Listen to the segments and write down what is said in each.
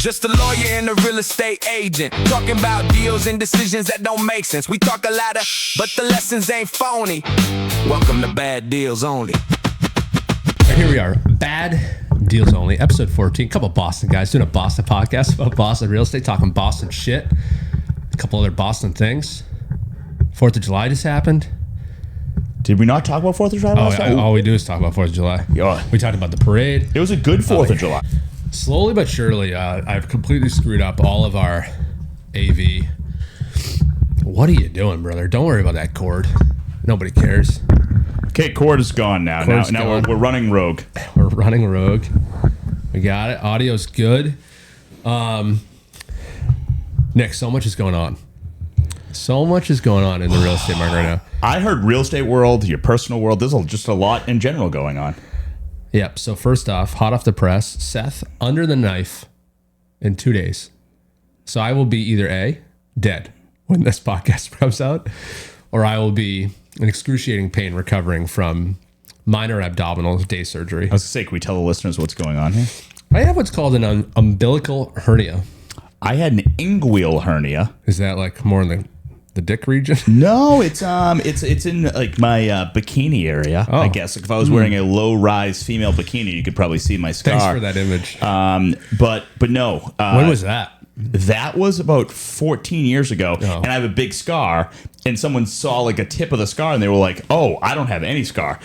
Just a lawyer and a real estate agent, talking about deals and decisions that don't make sense. We talk a lot of, but the lessons ain't phony. Welcome to Bad Deals Only. And here we are, Bad Deals Only, episode 14. A couple of Boston guys doing a Boston podcast about Boston real estate, talking Boston shit. A couple other Boston things. 4th of July just happened. Did we not talk about 4th of July last time? All we do is talk about 4th of July. Yeah. We talked about the parade. It was a good 4th of July. Slowly but surely, I've completely screwed up all of our AV. What are you doing, brother? Don't worry about that cord. Nobody cares. Okay, cord is gone now. Now we're running rogue. We're running rogue. We got it. Audio's good. Nick, so much is going on. So much is going on in the real estate market right now. I heard real estate world, your personal world. There's just a lot in general going on. Yep. So first off, hot off the press, Seth under the knife in 2 days. So I will be either A, dead when this podcast comes out, or I will be in excruciating pain recovering from minor abdominal day surgery. I was going to say, can we tell the listeners what's going on here? I have what's called an umbilical hernia. I had an inguinal hernia. Is that like more in the dick region? No, it's in like my bikini area. I guess like if I was wearing a low rise female bikini, you could probably see my scar. Thanks for that image. But no. When was that? That was about 14 years ago, and I have a big scar. And someone saw like a tip of the scar, and they were like, "Oh, I don't have any scar."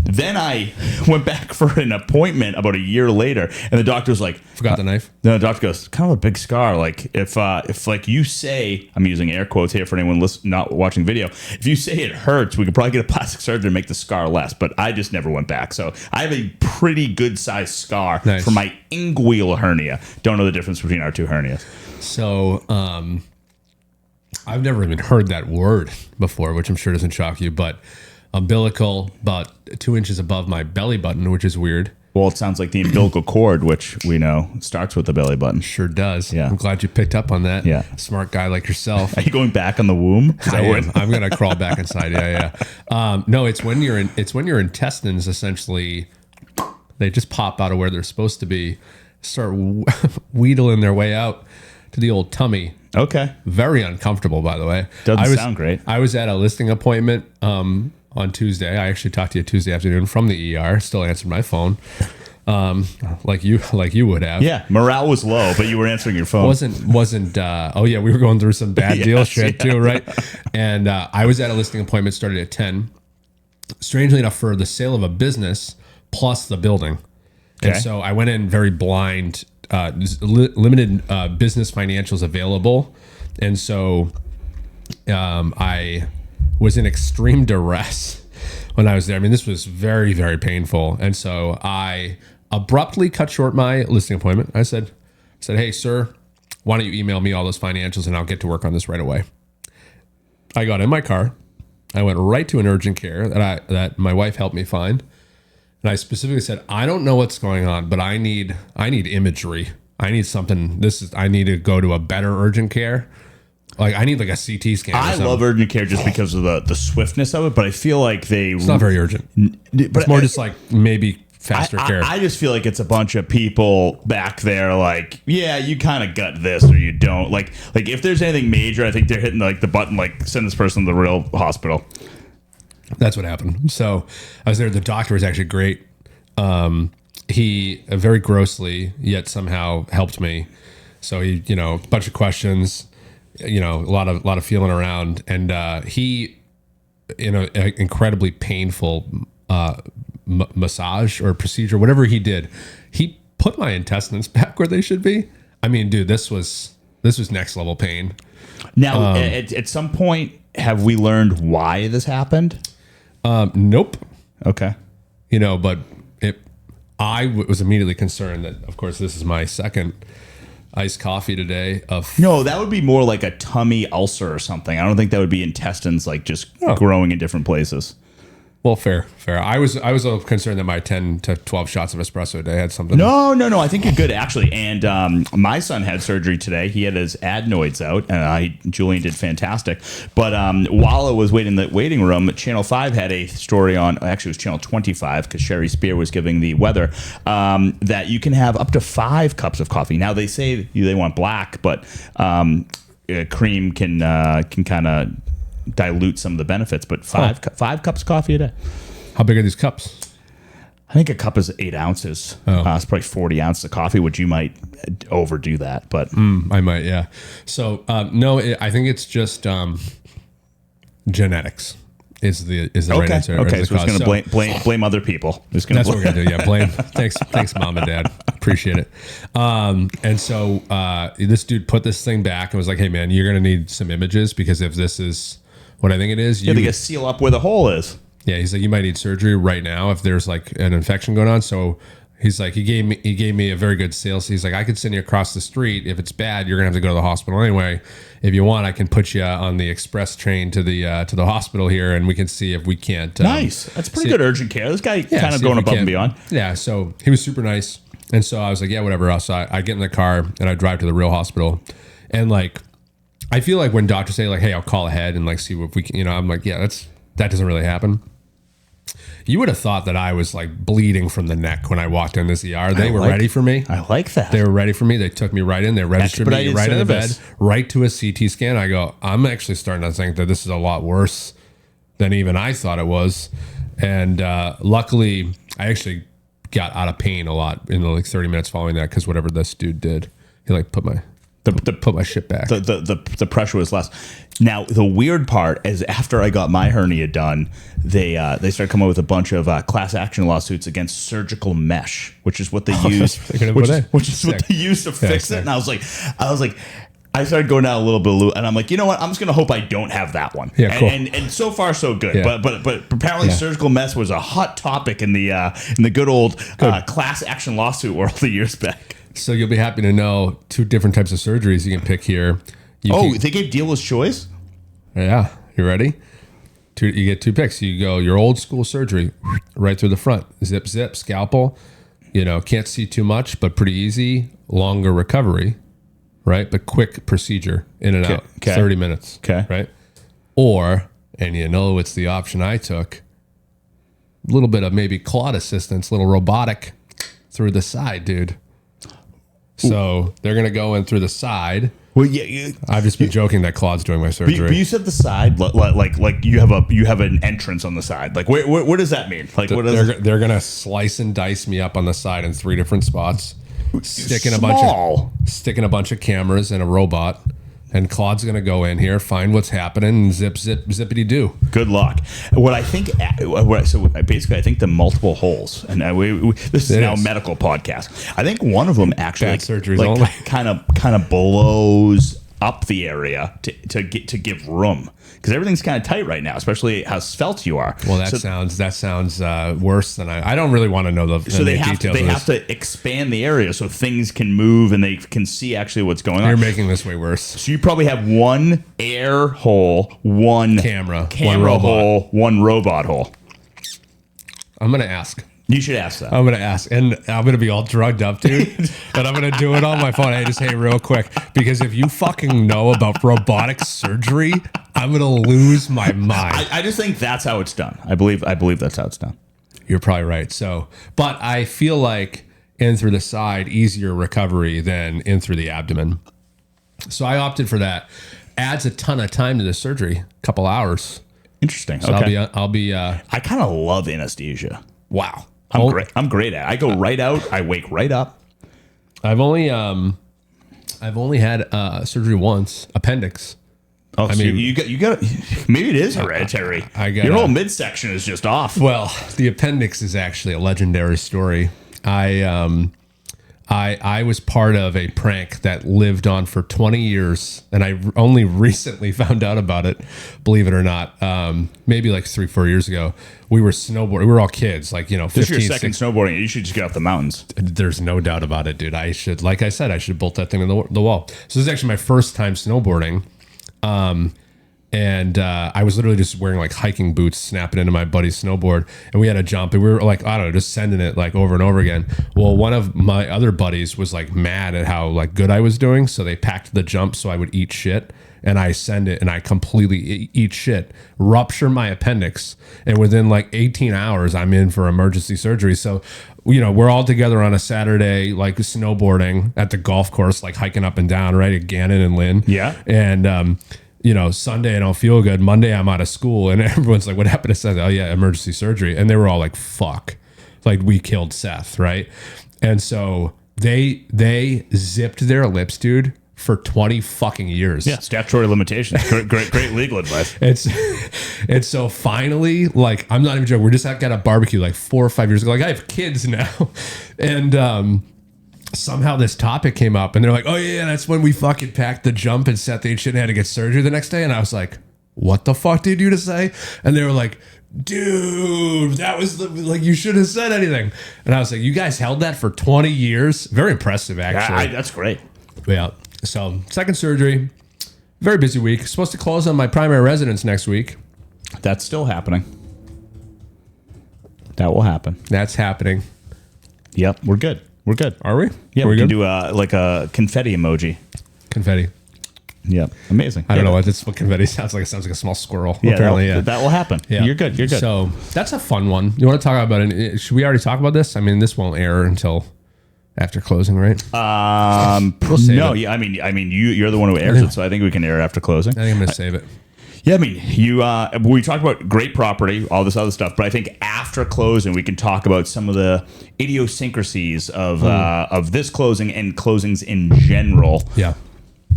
Then I went back for an appointment about a year later, and the doctor was like, "Forgot the knife." No, the doctor goes, "Kind of a big scar. Like if like you say, I'm using air quotes here for anyone not watching video. If you say it hurts, we could probably get a plastic surgeon to make the scar less." But I just never went back. So I have a pretty good sized scar for my inguinal hernia. Don't know the difference between our two hernias. So I've never even heard that word before, which I'm sure doesn't shock you, but umbilical, about 2 inches above my belly button, which is weird. Well, it sounds like the umbilical cord, which we know starts with the belly button. Sure does. Yeah. I'm glad you picked up on that. Yeah. Smart guy like yourself. Are you going back on the womb? I'm going to crawl back inside. Yeah. No, it's when your intestines essentially, they just pop out of where they're supposed to be, start wheedling their way out to the old tummy. Okay. Very uncomfortable, by the way. Doesn't sound great. I was at a listing appointment on Tuesday. I actually talked to you Tuesday afternoon from the ER. Still answered my phone, like you would have. Yeah, morale was low, but you were answering your phone. Wasn't. Oh yeah, we were going through some bad deal shit too, right? And I was at a listing appointment, started at 10. Strangely enough, for the sale of a business plus the building, and so I went in very blind. Limited business financials available, and so I was in extreme duress when I was there. I mean, this was very, very painful, and so I abruptly cut short my listing appointment. I said, "Hey, sir, why don't you email me all those financials, and I'll get to work on this right away." I got in my car. I went right to an urgent care that my wife helped me find. And I specifically said, I don't know what's going on, but I need imagery. I need something. I need to go to a better urgent care. Like I need like a CT scan. I love urgent care just because of the swiftness of it, but I feel like it's not very urgent. But it's more just like maybe faster care. I just feel like it's a bunch of people back there like, yeah, you kind of got this or you don't. Like if there's anything major, I think they're hitting like the button, like send this person to the real hospital. That's what happened. So I was there. The doctor was actually great. He very grossly yet somehow helped me. So he, a bunch of questions, a lot of feeling around, and he, an incredibly painful massage or procedure, whatever he did, he put my intestines back where they should be. I mean, dude, this was next level pain. Now, at some point, have we learned why this happened? Nope. Okay. But I was immediately concerned that, of course, this is my second iced coffee today. No, that would be more like a tummy ulcer or something. I don't think that would be intestines like just growing in different places. Well, fair. I was a little concerned that my 10 to 12 shots of espresso a day had something. No. I think you're good, actually. And my son had surgery today. He had his adenoids out, and Julian did fantastic. But while I was waiting in the waiting room, Channel 5 had a story on, actually it was Channel 25, because Sherry Spear was giving the weather, that you can have up to 5 cups of coffee. Now, they say they want black, but cream can kind of dilute some of the benefits, but 5 cups of coffee a day. How big are these cups? I think a cup is 8 ounces. It's probably 40 ounces of coffee, which you might overdo that, but I might, yeah. So no, I think it's just genetics is the right answer. Okay, so we're just going to blame other people. That's what we're going to do. Yeah, blame. Thanks, mom and dad. Appreciate it. And so this dude put this thing back and was like, "Hey, man, you're going to need some images because if this is what I think it is, they gotta seal up where the hole is." Yeah, he's like, you might need surgery right now if there's like an infection going on. So he's like, he gave me a very good sales. He's like, I could send you across the street. If it's bad, you're gonna have to go to the hospital anyway. If you want, I can put you on the express train to the hospital here, and we can see if we can't. Nice, that's pretty good urgent care. This guy kind of going above and beyond. Yeah, so he was super nice, and so I was like, yeah, whatever. So I get in the car and I drive to the real hospital, and like, I feel like when doctors say like, hey, I'll call ahead and like see if we can, I'm like, yeah, that doesn't really happen. You would have thought that I was like bleeding from the neck when I walked in this ER. They were ready for me. I like that. They were ready for me. They took me right in. They registered me right in the bed, right to a CT scan. I go, I'm actually starting to think that this is a lot worse than even I thought it was. And luckily, I actually got out of pain a lot in the like 30 minutes following that because whatever this dude did, he like put my shit back. The pressure was less. Now the weird part is after I got my hernia done, they started coming up with a bunch of class action lawsuits against surgical mesh, which is what they use, which is what they use to fix it. And I was like, I started going down a little bit of loop, and I'm like, you know what? I'm just gonna hope I don't have that one. Yeah, cool. And so far so good. Yeah. But apparently surgical mesh was a hot topic in the good old class action lawsuit world a years back. So you'll be happy to know 2 different types of surgeries you can pick here. They gave dealer's choice? Yeah. You ready? You get 2 picks. You go your old school surgery right through the front. Zip, scalpel. Can't see too much, but pretty easy. Longer recovery, right? But quick procedure in and out. 30 minutes. Okay. Right? Or, and it's the option I took, a little bit of maybe Claude assistance, little robotic through the side, dude. So they're going to go in through the side. Well, yeah, I've just been joking that Claude's doing my surgery. But you said the side, like you have an entrance on the side. Like, what does that mean? Like, they're going to slice and dice me up on the side in 3 different spots, sticking a bunch of cameras and a robot. And Claude's going to go in here, find what's happening, and zippity doo. Good luck. What I think, I think the multiple holes, and this is now a medical podcast. I think one of them actually kind of blows up the area to give room because everything's kind of tight right now, especially how svelte you are. Well, that sounds worse than I don't really want to know the so they have to expand the area so things can move and they can see actually what's going on. You're making this way worse. So you probably have 1 air hole, 1 camera hole, 1 robot hole. I'm gonna ask. You should ask that. I'm going to ask. And I'm going to be all drugged up, dude. And I'm going to do it on my phone. Hey, real quick. Because if you fucking know about robotic surgery, I'm going to lose my mind. I just think that's how it's done. I believe that's how it's done. You're probably right. But I feel like in through the side, easier recovery than in through the abdomen. So I opted for that. Adds a ton of time to the surgery. A couple hours. Interesting. So okay. I kind of love anesthesia. Wow. I'm great at it. I go right out. I wake right up. I've only had surgery once, appendix. Oh, I mean, you got. Maybe it is hereditary. Your whole midsection is just off. Well, the appendix is actually a legendary story. I was part of a prank that lived on for 20 years, and I only recently found out about it, believe it or not. Maybe like 3-4 years ago, we were snowboarding. We were all kids, like, 15, this is your second snowboarding. You should just get off the mountains. There's no doubt about it, dude. Like I said, I should bolt that thing in the wall. So this is actually my first time snowboarding. And I was literally just wearing like hiking boots, snapping into my buddy's snowboard, and we had a jump, and we were like, I don't know, just sending it like over and over again. Well, one of my other buddies was like mad at how like good I was doing, so they packed the jump so I would eat shit, and I send it, and I completely eat shit, rupture my appendix, and within like 18 hours, I'm in for emergency surgery. So, you know, we're all together on a Saturday, like snowboarding at the golf course, like hiking up and down, right at Gannon and Lynn. Yeah. And you know, Sunday I don't feel good. Monday I'm out of school, and everyone's like, "What happened to Seth?" Oh yeah, emergency surgery. And they were all like, "Fuck," like we killed Seth, right? And so they zipped their lips, dude, for 20 fucking years. Yeah, statutory limitations. Great legal advice. And so finally, like, I'm not even joking. We're just at a barbecue like 4 or 5 years ago. Like, I have kids now, and somehow this topic came up, and they're like, "Oh yeah, that's when we fucking packed the jump and Seth ate shit and had to get surgery the next day." And I was like, "What the fuck did you just say?" And they were like, "Dude, that was like, you should have said anything." And I was like, "You guys held that for 20 years. Very impressive, actually." That's great. Yeah. So second surgery, very busy week. Supposed to close on my primary residence next week. That's still happening. That will happen. That's happening. Yep, we're good. We're good. Are we? Yeah, Are we we can good? do like a confetti emoji. Confetti. Yep, amazing. I don't know what confetti sounds like. It sounds like a small squirrel. Yeah, Apparently, that will happen. Yeah. You're good. You're good. So that's a fun one. You want to talk about it? Should we already talk about this? I mean, this won't air until after closing, right? We'll save no, it. yeah, I mean, you're the one who airs it, so I think we can air it after closing. I think I'm going to save it. Yeah, I mean, we talked about great property, all this other stuff, but I think after closing, we can talk about some of the idiosyncrasies of this closing and closings in general. Yeah.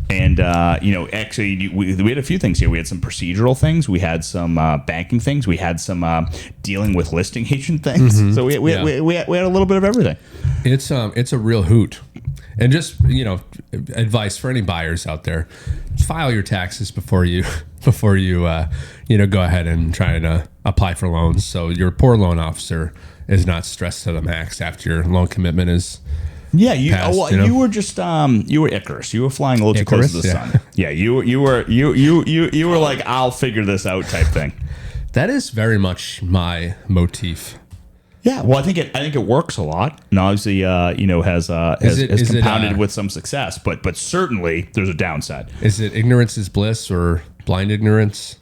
And, actually, we had a few things here. We had some procedural things. We had some banking things. We had some dealing with listing agent things. Mm-hmm. So we had a little bit of everything. It's a real hoot. And just, you know, advice for any buyers out there: file your taxes before you go ahead and try to apply for loans, so your poor loan officer is not stressed to the max after your loan commitment is. Yeah, passed, you were just you were Icarus. You were flying a little too close to the sun. Yeah, you were like, I'll figure this out type thing. That is very much my motif. Yeah, well, I think it works a lot, and obviously, has compounded with some success. But certainly, there's a downside. Is it ignorance is bliss or blind ignorance?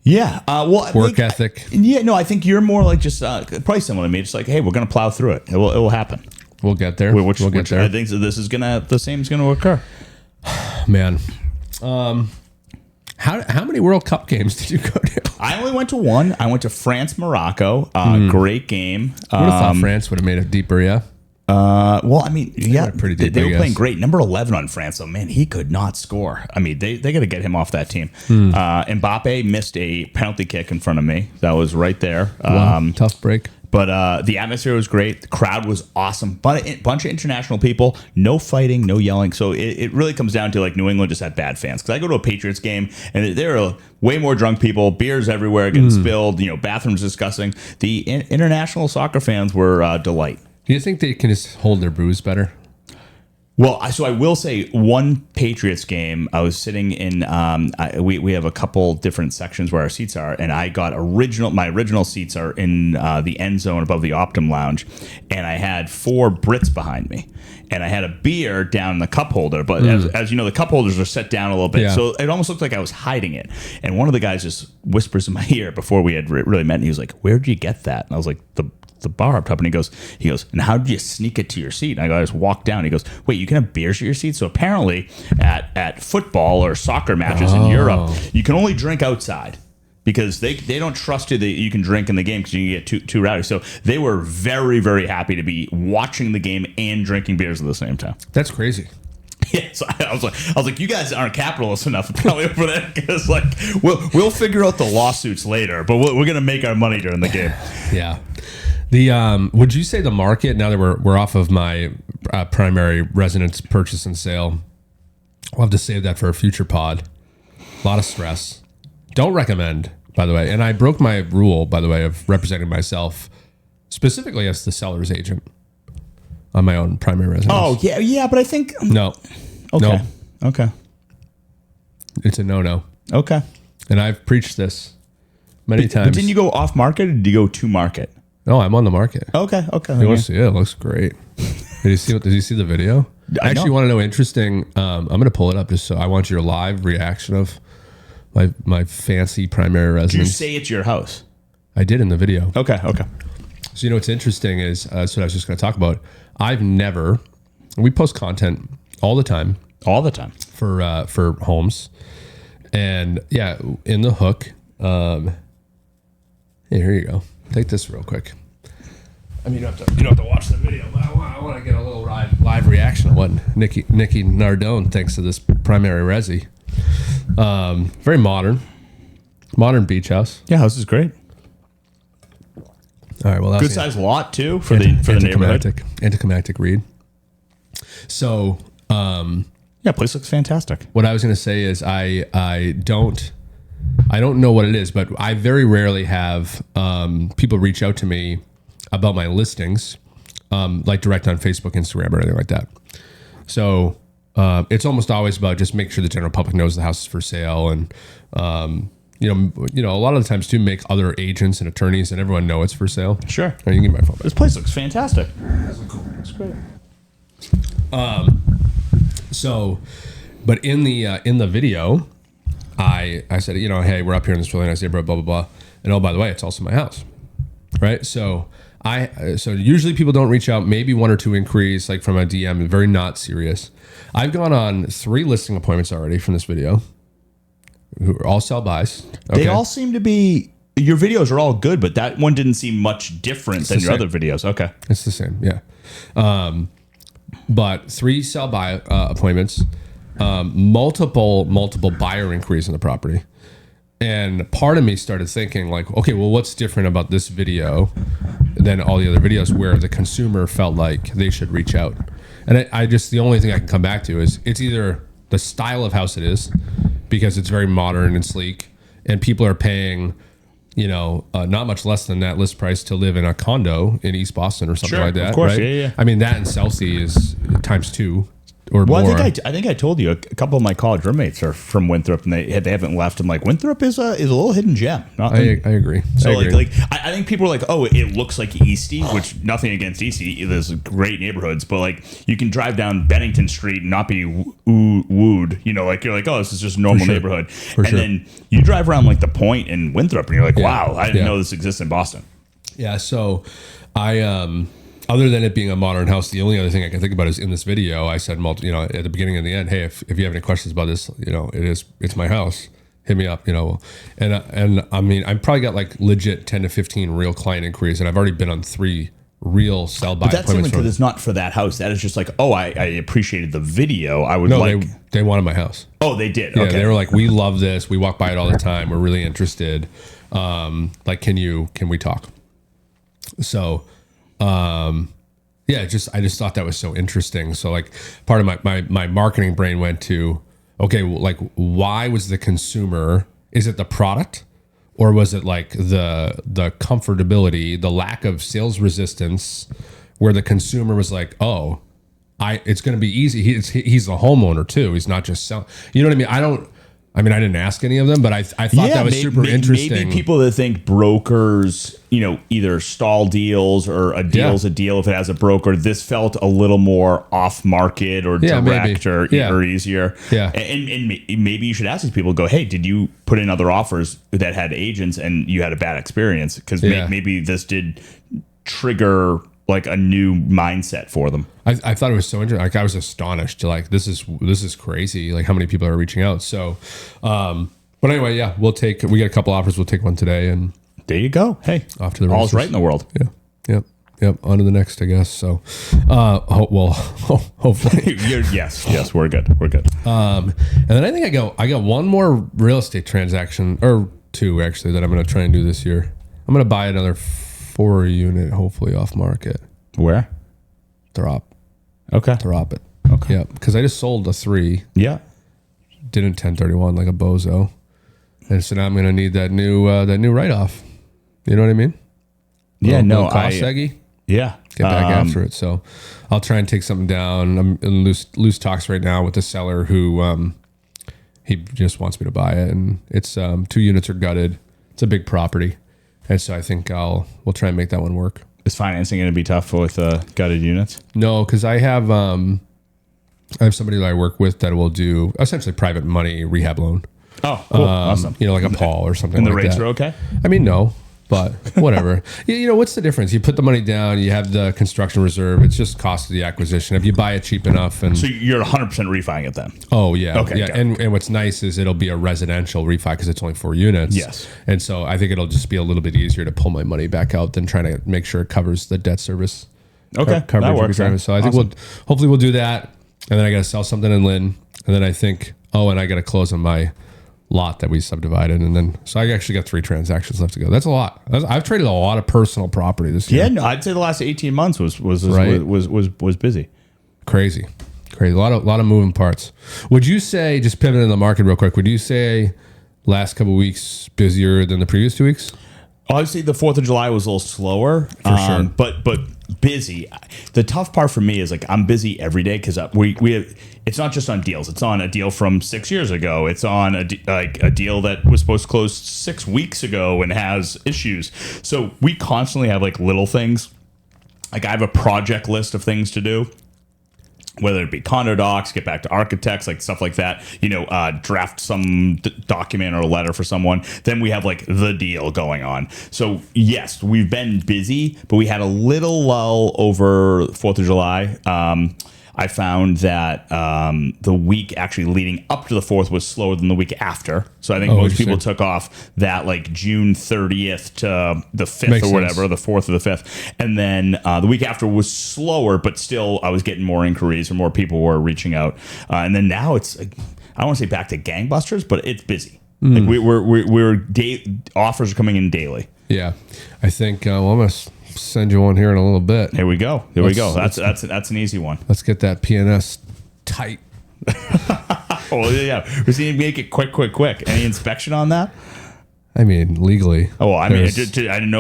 Yeah. Work ethic. Yeah. No, I think you're more like just probably similar to me. Just like, hey, we're gonna plow through it. It will happen. We'll get there. We'll get there. I think the same is gonna occur. Man, how many World Cup games did you go to? I only went to one. I went to France, Morocco. Great game. I would have thought France would have made it deeper. Yeah. Well, I mean, yeah, pretty deep, they were playing great. Number 11 on France, though, man, he could not score. I mean, they got to get him off that team. Mbappe missed a penalty kick in front of me. That was right there. Wow, tough break. But the atmosphere was great. The crowd was awesome. Bunch of international people. No fighting, no yelling. So it really comes down to like New England just had bad fans. Because I go to a Patriots game and there are way more drunk people, beers everywhere getting spilled. Bathrooms disgusting. The international soccer fans were delight. Do you think they can just hold their booze better? Well, so I will say one Patriots game, I was sitting in, we have a couple different sections where our seats are, and I got my original seats are in the end zone above the Optum Lounge, and I had 4 Brits behind me. And I had a beer down in the cup holder, but as you know, the cup holders are set down a little bit, so it almost looked like I was hiding it. And one of the guys just whispers in my ear before we had really met, and he was like, "Where'd you get that?" And I was like, the bar up top, and he goes, "And how did you sneak it to your seat?" And I just walked down. He goes, "Wait, you can have beers at your seat?" So apparently, at football or soccer matches in Europe, you can only drink outside because they don't trust you that you can drink in the game because you can get too rowdy. So they were very, very happy to be watching the game and drinking beers at the same time. That's crazy. Yeah, so I was like, you guys aren't capitalist enough apparently over there because like we'll figure out the lawsuits later, but we're gonna make our money during the game. Yeah. Would you say the market, now that we're off of my primary residence purchase and sale, we'll have to save that for a future pod. A lot of stress. Don't recommend, by the way. And I broke my rule, by the way, of representing myself specifically as the seller's agent on my own primary residence. Oh, yeah, but I think... No. Okay. No. Okay. It's a no-no. Okay. And I've preached this many times. But didn't you go off market or did you go to market? No, I'm on the market. Okay. You want to see it? It looks great. Did you see the video? I actually want to know interesting. I'm going to pull it up just so I want your live reaction of my fancy primary residence. Did you say it's your house? I did in the video. Okay. So what's interesting is that's what I was just going to talk about. We post content all the time for homes, and yeah, in the hook. Hey, here you go. Take this real quick. I mean, you don't have to watch the video, but I want to get a little live reaction of what Nick Nardone thinks of this primary resi. Very modern beach house. Yeah, house is great. All right, well, that's good size lot too for the neighborhood. Anticlimactic read. So, yeah, place looks fantastic. What I was going to say is I don't know what it is, but I very rarely have people reach out to me about my listings, like direct on Facebook, Instagram, or anything like that. So it's almost always about just make sure the general public knows the house is for sale, and you know, a lot of the times too, make other agents and attorneys and everyone know it's for sale. Sure. Right, you can give me my phone back. This place looks fantastic. That's great. So, but in the video, I said, you know, hey, we're up here in this really nice neighborhood, blah blah blah, and oh, by the way, it's also my house, right? So usually people don't reach out, maybe one or two inquiries, like from a DM, very not serious. I've gone on 3 listing appointments already from this video, who are all sell buys. Okay. They all seem to be. Your videos are all good, but that one didn't seem much different than your other videos. Okay, it's the same, yeah. But 3 sell buy appointments, multiple buyer inquiries on the property. And part of me started thinking like, okay, well, what's different about this video than all the other videos where the consumer felt like they should reach out? And I just, the only thing I can come back to is it's either the style of house it is, because it's very modern and sleek, and people are paying, you know, not much less than that list price to live in a condo in East Boston or something like that. Of course, right? yeah. I mean, that in Chelsea is times 2 or well, more. I think I told you a couple of my college roommates are from Winthrop, and they haven't left. I'm like, Winthrop is a little hidden gem. I agree. So I agree. I think people are like, oh, it looks like Eastie, which nothing against Eastie. There's great neighborhoods, but like you can drive down Bennington Street and not be wooed. You know, like you're like, oh, this is just a normal neighborhood. Then you drive around like the Point in Winthrop, and you're like, wow, I didn't know this exists in Boston. Yeah. So I other than it being a modern house, the only other thing I can think about is in this video, I said, you know, at the beginning and the end, hey, if you have any questions about this, you know, it's my house. Hit me up, you know. And I mean, I've probably got like legit 10 to 15 real client inquiries, and I've already been on 3 real sell by. But that's different because it's not for that house. That is just like, oh, I appreciate the video. I would they wanted my house. Oh, they did. Yeah, okay. They were like, we love this. We walk by it all the time. We're really interested. Like, can we talk? So, yeah, I just thought that was so interesting. So like part of my marketing brain went to, okay, well, like why was the consumer, is it the product or was it like the comfortability, the lack of sales resistance where the consumer was like, oh, it's going to be easy. He's a homeowner too. He's not just selling. You know what I mean? I didn't ask any of them, but I thought that was super interesting. Maybe people that think brokers, you know, either stall deals or a deal's a deal if it has a broker. This felt a little more off market or direct or easier. Yeah. And maybe you should ask these people, go, hey, did you put in other offers that had agents and you had a bad experience? Because maybe this did trigger like a new mindset for them. I thought it was so interesting. Like I was astonished to like, this is crazy. Like how many people are reaching out. So, but anyway, yeah, we got a couple offers. We'll take one today and there you go. Hey, off to the all's right in the world. Yeah. Yep. On to the next, I guess. So, hopefully. yes, we're good. And then I think I got one more real estate transaction or 2 actually that I'm going to try and do this year. I'm going to buy another 4 unit, hopefully off market. Where? Drop it. Okay. Yeah, because I just sold a 3. Yeah. Didn't 1031 like a bozo, and so now I'm gonna need that new write off. You know what I mean? Yeah. Cost seggy. Yeah. Get back after it. So I'll try and take something down. I'm in loose talks right now with the seller who he just wants me to buy it, and it's 2 units are gutted. It's a big property, and so I think we'll try and make that one work. Is financing going to be tough with gutted units? No, because I have somebody that I work with that will do essentially private money rehab loan. Oh, cool. Awesome. Like a Paul or something And the like rates that. are okay? I mean, no, but whatever. What's the difference? You put the money down, you have the construction reserve. It's just cost of the acquisition. If you buy it cheap enough, and So you're 100% refining it then? oh yeah, Okay, yeah. got it. And what's nice is it'll be a residential refi because it's only 4 units. Yes. And so I think it'll just be a little bit easier to pull my money back out than trying to make sure it covers the debt service. Okay, Coverage that of works. retirement. So I think hopefully we'll do that, and then I got to sell something in Lynn, and then I think and I got to close on my lot that we subdivided, and then so I actually got 3 transactions left to go. That's a lot. I've traded a lot of personal property this year. Yeah, no, I'd say the last 18 months was busy. Crazy. A lot of moving parts. Would you say, just pivoting the market real quick, would you say last couple of weeks busier than the previous 2 weeks? Obviously, the 4th of July was a little slower, sure. but busy. The tough part for me is like I'm busy every day because we have. It's not just on deals. It's on a deal from 6 years ago. It's on a deal that was supposed to close 6 weeks ago and has issues. So we constantly have like little things. Like I have a project list of things to do. Whether it be condo docs, get back to architects, like stuff like that, draft some document or a letter for someone. Then we have like the deal going on. So yes, we've been busy, but we had a little lull over 4th of July. I found that the week actually leading up to the 4th was slower than the week after. So I think most people took off that like June 30th to the 5th Makes or whatever, sense. the 4th or the 5th. And then the week after was slower, but still I was getting more inquiries and more people were reaching out. And then now it's, like, I don't want to say back to gangbusters, but it's busy. Like offers are coming in daily. Yeah. I think, I'm going to send you one here in a little bit. Here we go. That's an easy one. Let's get that PNS tight. Oh yeah, we just need to make it quick. Any inspection on that? I mean, legally. Oh, well, I mean, I didn't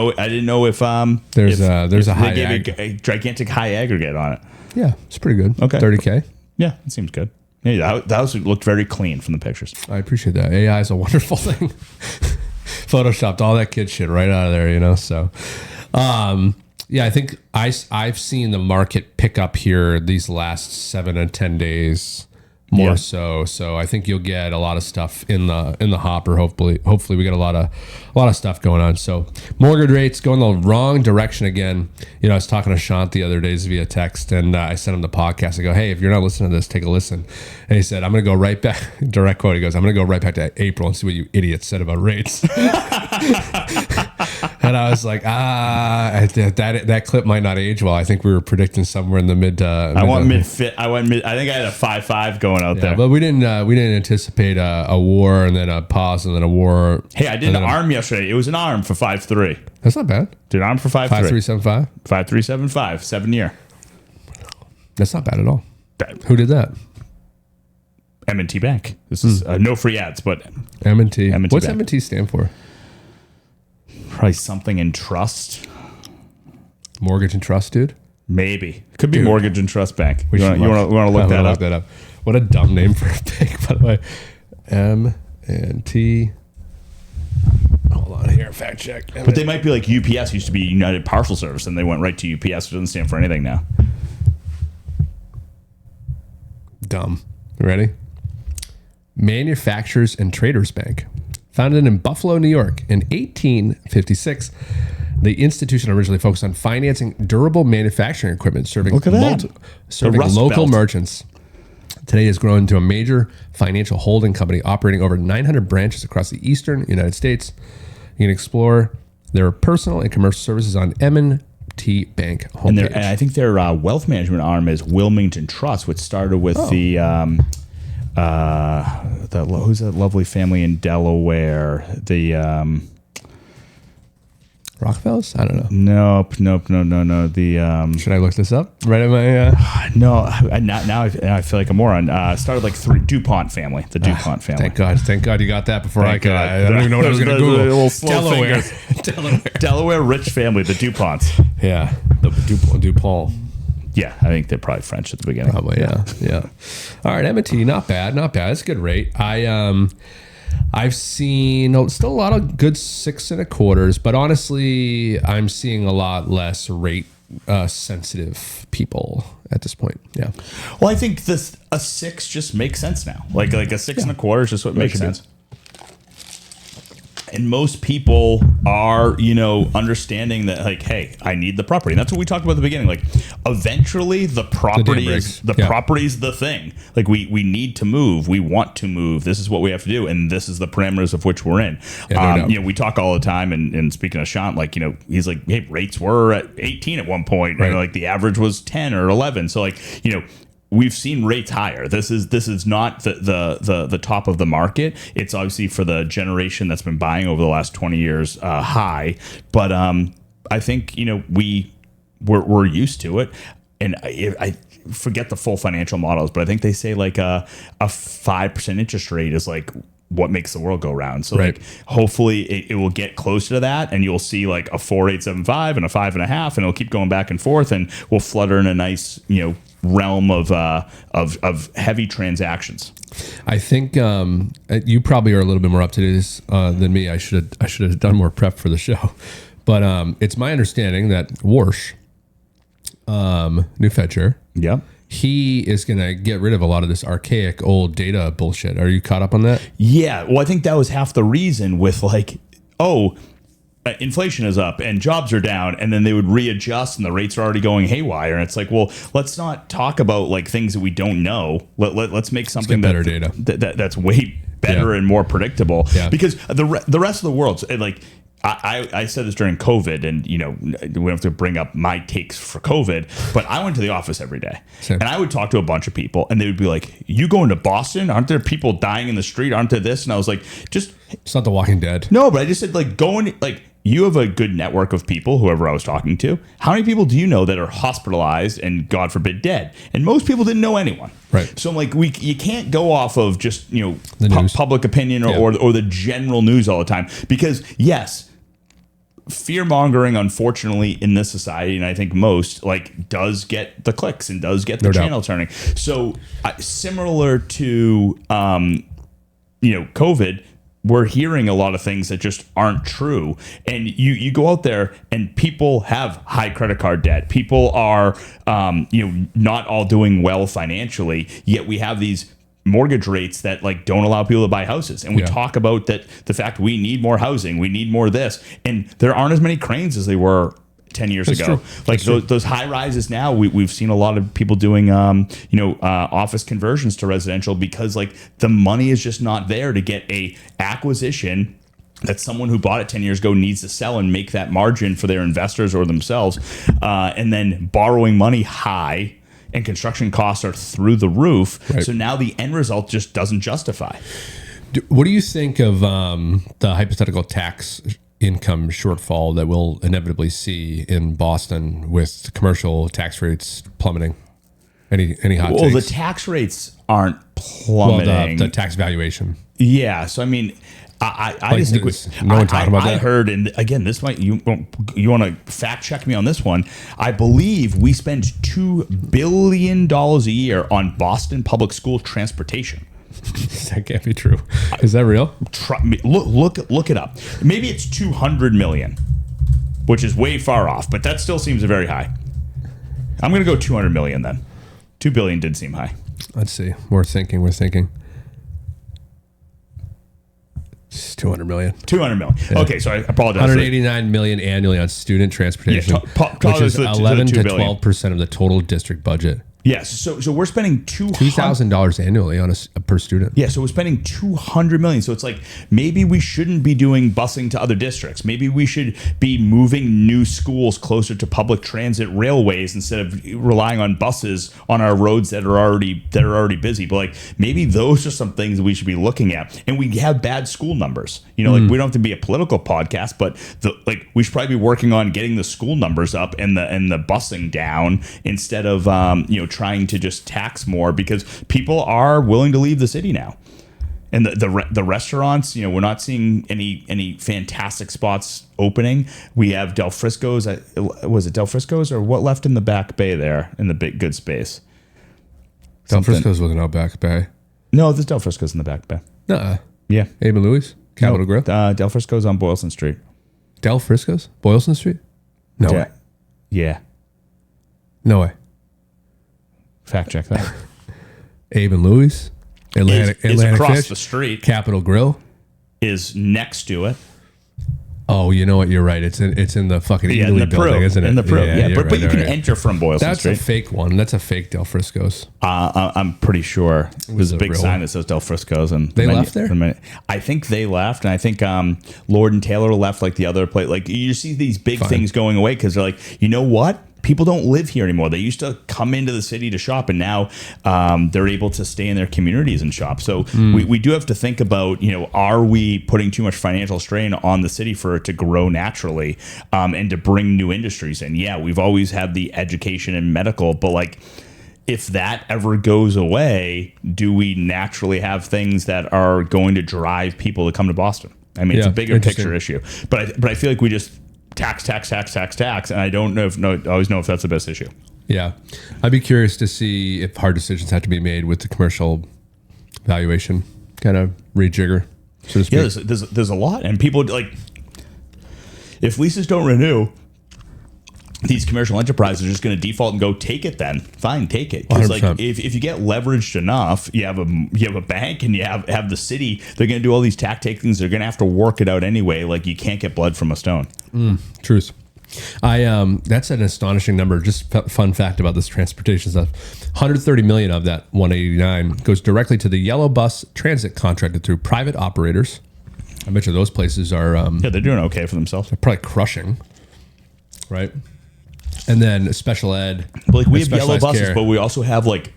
know if there's a high they gave a gigantic high aggregate on it. Yeah, it's pretty good. Okay. 30K. Yeah, it seems good. Yeah, that was looked very clean from the pictures. I appreciate that. AI is a wonderful thing. Photoshopped all that kid shit right out of there, so. Yeah, I think I've seen the market pick up here these last 7 to 10 days more so. So I think you'll get a lot of stuff in the hopper. Hopefully we get a lot of stuff going on. So mortgage rates going the wrong direction again. I was talking to Shant the other days via text, and I sent him the podcast. I go, hey, if you're not listening to this, take a listen. And he said, I'm going to go right back. Direct quote. He goes, I'm going to go right back to April and see what you idiots said about rates. And I was like, that clip might not age well. I think we were predicting somewhere in the mid. I went mid. I think I had a 5.5 going out there. But we didn't anticipate a war and then a pause and then a war. Hey, I did an ARM yesterday. It was an ARM for 5.3. That's not bad. Did ARM for 5.3. 5375. 5375. 7 year. That's not bad at all. Who did that? M&T Bank. This is no free ads, but M&T. What's Bank. M&T stand for? Probably something in trust. Mortgage and trust, dude. Maybe could be Mortgage and Trust Bank. You want to look that up? What a dumb name for a bank, by the way. M&T. Hold on here, fact check. But they might be like UPS used to be United Parcel Service, and they went right to UPS. It doesn't stand for anything now. Dumb. You ready? Manufacturers and Traders Bank. Founded in Buffalo, New York in 1856, the institution originally focused on financing durable manufacturing equipment, serving local Belt. merchants. Today has grown into a major financial holding company operating over 900 branches across the eastern United States. You can explore their personal and commercial services on M&T Bank homepage. And I think their wealth management arm is Wilmington Trust, which started with who's that lovely family in Delaware? The Rockefellers? I don't know. Nope. The should I look this up? Right at my no. Now I feel like a moron. Started like DuPont family. The DuPont family. Thank God you got that before I could. God. I don't even know what I was going to Google. Delaware rich family. The DuPonts. Yeah, the DuPont. Yeah, I think they're probably French at the beginning. Probably, yeah. All right, M&T, not bad. That's a good rate. I've seen still a lot of good 6.25s, but honestly, I'm seeing a lot less rate sensitive people at this point. Yeah. Well, I think a 6 just makes sense now. Like a 6.25 is just what makes sense. And most people are, understanding that, like, hey, I need the property. And that's what we talked about at the beginning. Like, eventually, the property is the thing. Like, we need to move. We want to move. This is what we have to do, and this is the parameters of which we're in. Yeah, no we talk all the time. And speaking of Sean, like, he's like, hey, rates were at 18 at one point, right? And like the average was 10 or 11. So, like, we've seen rates higher. This is not the top of the market. It's obviously for the generation that's been buying over the last 20 years high. But I think we're used to it. And I forget the full financial models, but I think they say like a 5% interest rate is like what makes the world go round. So like hopefully it will get closer to that, and you'll see like a 4.875 and a 5.5, and it'll keep going back and forth, and we'll flutter in a nice realm of heavy transactions. I think you probably are a little bit more up to date than me. I should have done more prep for the show, but it's my understanding that Warsh, New Fetcher, he is going to get rid of a lot of this archaic old data bullshit. Are you caught up on that? Yeah. Well, I think that was half the reason with like, inflation is up and jobs are down, and then they would readjust and the rates are already going haywire. And it's like, well, let's not talk about like things that we don't know. Let's make something better data that's way better and more predictable. Yeah. Because the rest of the world's like, I said this during COVID, and we don't have to bring up my takes for COVID, but I went to the office every day. Same. And I would talk to a bunch of people, and they would be like, you going to Boston? Aren't there people dying in the street? Aren't there this? And I was like, it's not The Walking Dead. No, but I just said you have a good network of people, whoever I was talking to. How many people do you know that are hospitalized and, God forbid, dead? And most people didn't know anyone. Right. So I'm like, you can't go off of just the public opinion or the general news all the time, because yes, fear-mongering, unfortunately, in this society, and I think most, does get the clicks and does get the channel turning. So similar to COVID, we're hearing a lot of things that just aren't true. And you go out there and people have high credit card debt. People are not all doing well financially, yet we have these mortgage rates that don't allow people to buy houses. And we talk about that, the fact we need more housing, we need more this, and there aren't as many cranes as they were 10 years ago. Those high rises now, we've seen a lot of people doing office conversions to residential, because the money is just not there to get a acquisition that someone who bought it 10 years ago needs to sell and make that margin for their investors or themselves, and then borrowing money high, and construction costs are through the roof. Right. So now the end result just doesn't justify. What do you think of the hypothetical tax income shortfall that we'll inevitably see in Boston with commercial tax rates plummeting? Any hot takes? Well, the tax rates aren't plummeting. Well, the tax valuation. Yeah. So, I mean, I just think no one talking about that. I heard, and again, this might you want to fact check me on this one. I believe we spend $2 billion a year on Boston public school transportation. That can't be true. Is that real? Look it up. Maybe it's 200 million, which is way far off, but that still seems very high. I'm going to go 200 million then. 2 billion did seem high. Let's see. We're thinking. It's 200 million. 200 million. Yeah. Okay, so I apologize. 189 million annually on student transportation, which is 11 to 12% of the total district budget. Yes, so we're spending $2,000 annually on per student. Yeah, so we're spending $200 million. So it's like, maybe we shouldn't be doing busing to other districts. Maybe we should be moving new schools closer to public transit railways instead of relying on buses on our roads that are already busy. But maybe those are some things that we should be looking at. And we have bad school numbers. We don't have to be a political podcast, but we should probably be working on getting the school numbers up and the busing down instead of trying to just tax more, because people are willing to leave the city now. And the restaurants, you know, we're not seeing any fantastic spots opening. We have Del Frisco's. Was it Del Frisco's or what left in the back bay there in the big good space? Del Frisco's wasn't out back bay. No, there's Del Frisco's in the back bay. Nuh-uh. Yeah. Abe and Louie's? Capitol Grill? Del Frisco's on Boylston Street. Del Frisco's? Boylston Street? No way. Yeah. No way. Fact check that. Abe and Louie's? Atlantic across Fish, the street. Capitol Grill Is next to it. Oh, you know what? You're right. It's in the fucking Yeah, Italy in the building, isn't it? In the Pro. Yeah, you're but you right, can right. enter from Boylston That's Street. a fake one. That's a fake Del Frisco's. I'm pretty sure there's a big real sign one. that says Del Frisco's, and They left there? I think they left, and I think Lord and Taylor left like the other place. Like you see these big things going away because they're like, you know what? People don't live here anymore. They used to come into the city to shop, and now they're able to stay in their communities and shop. So we do have to think about, you know, are we putting too much financial strain on the city for it to grow naturally and to bring new industries in? Yeah, we've always had the education and medical, but like, if that ever goes away, do we naturally have things that are going to drive people to come to Boston? I mean, it's a bigger picture issue, but I feel like we just tax, and I don't always know if that's the best issue. Yeah. I'd be curious to see if hard decisions have to be made with the commercial valuation kind of rejigger, so to speak. Yeah, there's a lot, and people like, if leases don't renew, these commercial enterprises are just going to default and go, take it then. Fine, take it. Because like if you get leveraged enough, you have a bank and you have the city, they're going to do all these tax takings. They're going to have to work it out anyway. Like you can't get blood from a stone. Truth. That's an astonishing number. Just fun fact about this transportation stuff. 130 million of that 189 goes directly to the yellow bus transit contracted through private operators. I bet you those places are Yeah, they're doing okay for themselves. they're probably crushing, right? And then special ed. But like we have yellow specialized buses, care. but we also have like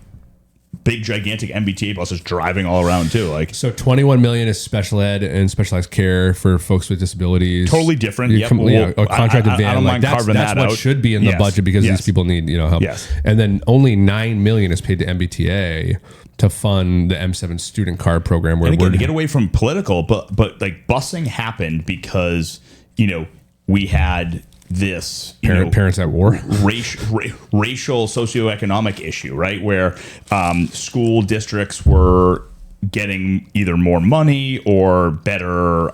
big gigantic MBTA buses driving all around too. Like So 21 million is special ed and specialized care for folks with disabilities. totally different. You Yep. come- Well, a contracted I van. don't Like mind that's carving that what out. should be in the Yes. budget because Yes. these people need help. Yes. And then only 9 million is paid to MBTA to fund the M7 student card program. Where And again, we're to get away from political, but like busing happened because, you know, we had this parents at war. racial socioeconomic issue, right? Where school districts were getting either more money or better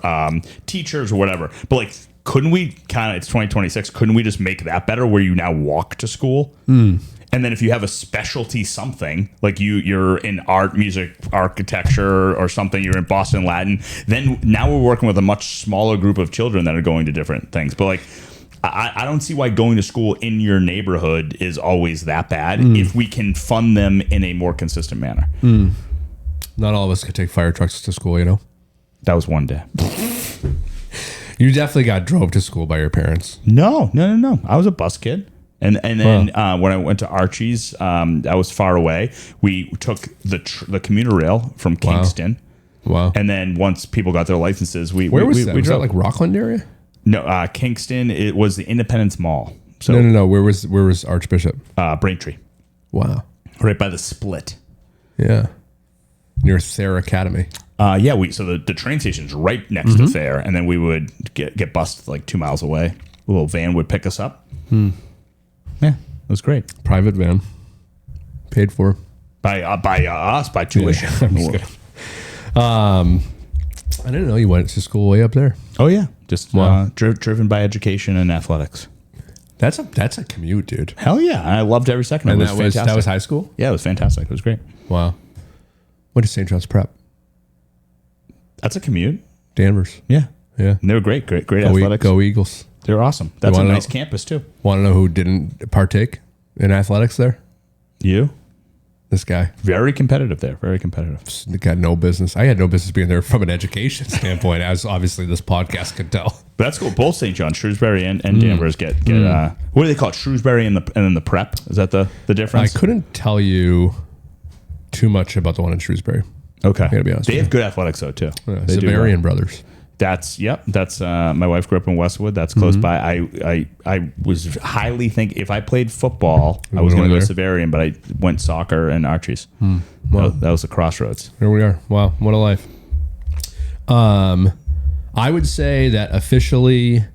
teachers or whatever. But like, couldn't we it's 2026, couldn't we just make that better where you now walk to school? And then if you have a specialty something, like you're in art, music, architecture or something, you're in Boston Latin, then now we're working with a much smaller group of children that are going to different things. But like, I don't see why going to school in your neighborhood is always that bad if we can fund them in a more consistent manner. Not all of us could take fire trucks to school, you know? That was one day. You definitely got drove to school by your parents. No. I was a bus kid. And then when I went to Archie's, I was far away. We took the commuter rail from Kingston. Wow. And then once people got their licenses, Where was that? Was that drove. like Rockland area? No, Kingston. It was the Independence Mall. So No. Where was Archbishop? Braintree, Wow. right by the split. Yeah. Near Thayer Academy. Yeah. So the train station's right next to Thayer, and then we would get bused like 2 miles away. A little van would pick us up. Yeah, it was great. Private van. Paid for. By us, by tuition. Yeah, I'm just kidding. I didn't know you went to school way up there. Oh yeah, just Wow. driven by education and athletics. That's a commute, dude. Hell yeah, I loved every second. And It was fantastic. that was high school? Yeah, it was fantastic. It was great. Wow. Went to St. John's Prep. That's a commute. Danvers. Yeah, Yeah. and they were great Go, athletics. go Eagles. They were awesome. That's a wanna nice know- campus too. Want to know who didn't partake in athletics there? You This guy. very competitive there. Very competitive. Got no business. I had no business being there from an education standpoint, as obviously this podcast could tell. But that's cool. Both St. John, Shrewsbury, and Danvers get what do they call it? Shrewsbury and then the prep. Is that the I difference? couldn't tell you too much about the one in Shrewsbury. Okay. gotta be honest They with have you. good athletics though too. They do Zavarian well. Brothers. That's my wife grew up in Westwood. That's close by. I was highly think if I played football, I was going to go Severian, but I went soccer and Archie's. That was the crossroads. Here we are. Wow, what a life. I would say that officially, and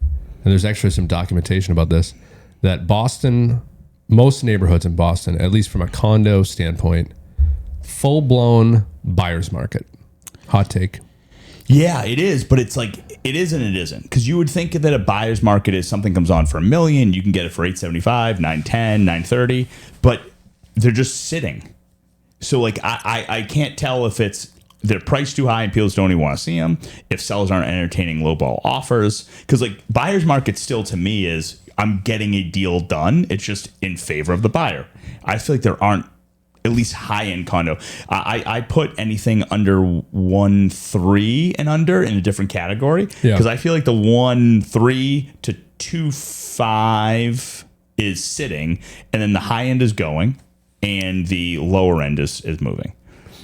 there's actually some documentation about this, that Boston, most neighborhoods in Boston, at least from a condo standpoint, full-blown buyer's market. Hot take. Yeah, it is, but it's like it is and it isn't. Because you would think that a buyer's market is something comes on for $1 million, you can get it for $875, $910, $930, but they're just sitting. So like I can't tell if it's they're priced too high and people don't even want to see them. If sellers aren't entertaining lowball offers, because like buyer's market still to me is I'm getting a deal done. It's just in favor of the buyer. I feel like there aren't at least high-end condo. I put anything under 1.3 and under in a different category because I feel like the 1.3 to 2.5 is sitting, and then the high end is going, and the lower end is moving.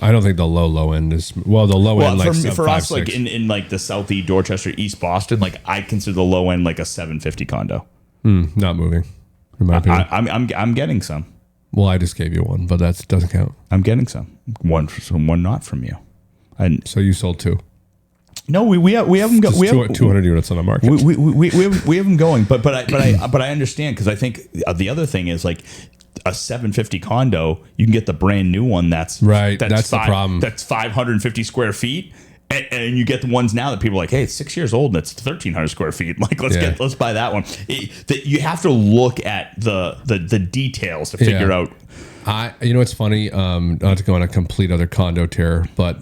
I don't think the low end is the low end like for us 5, like in like the Southeast Dorchester, East Boston, like I consider the low end like a 750 condo. Not moving. In my opinion, I'm getting some. Well, I just gave you one, but that doesn't count. I'm getting some. One not from you. And so you sold 2. No, we haven't got 200 units on the market. We have them going, but I understand because I think the other thing is like a 750 condo, you can get the brand new one that's right. That's the problem. That's 550 square feet. And you get the ones now that people are like, hey, it's 6 years old and it's 1,300 square feet. Like, let's buy that one. You have to look at the details to figure out. It's funny. Not to go on a complete other condo tear, but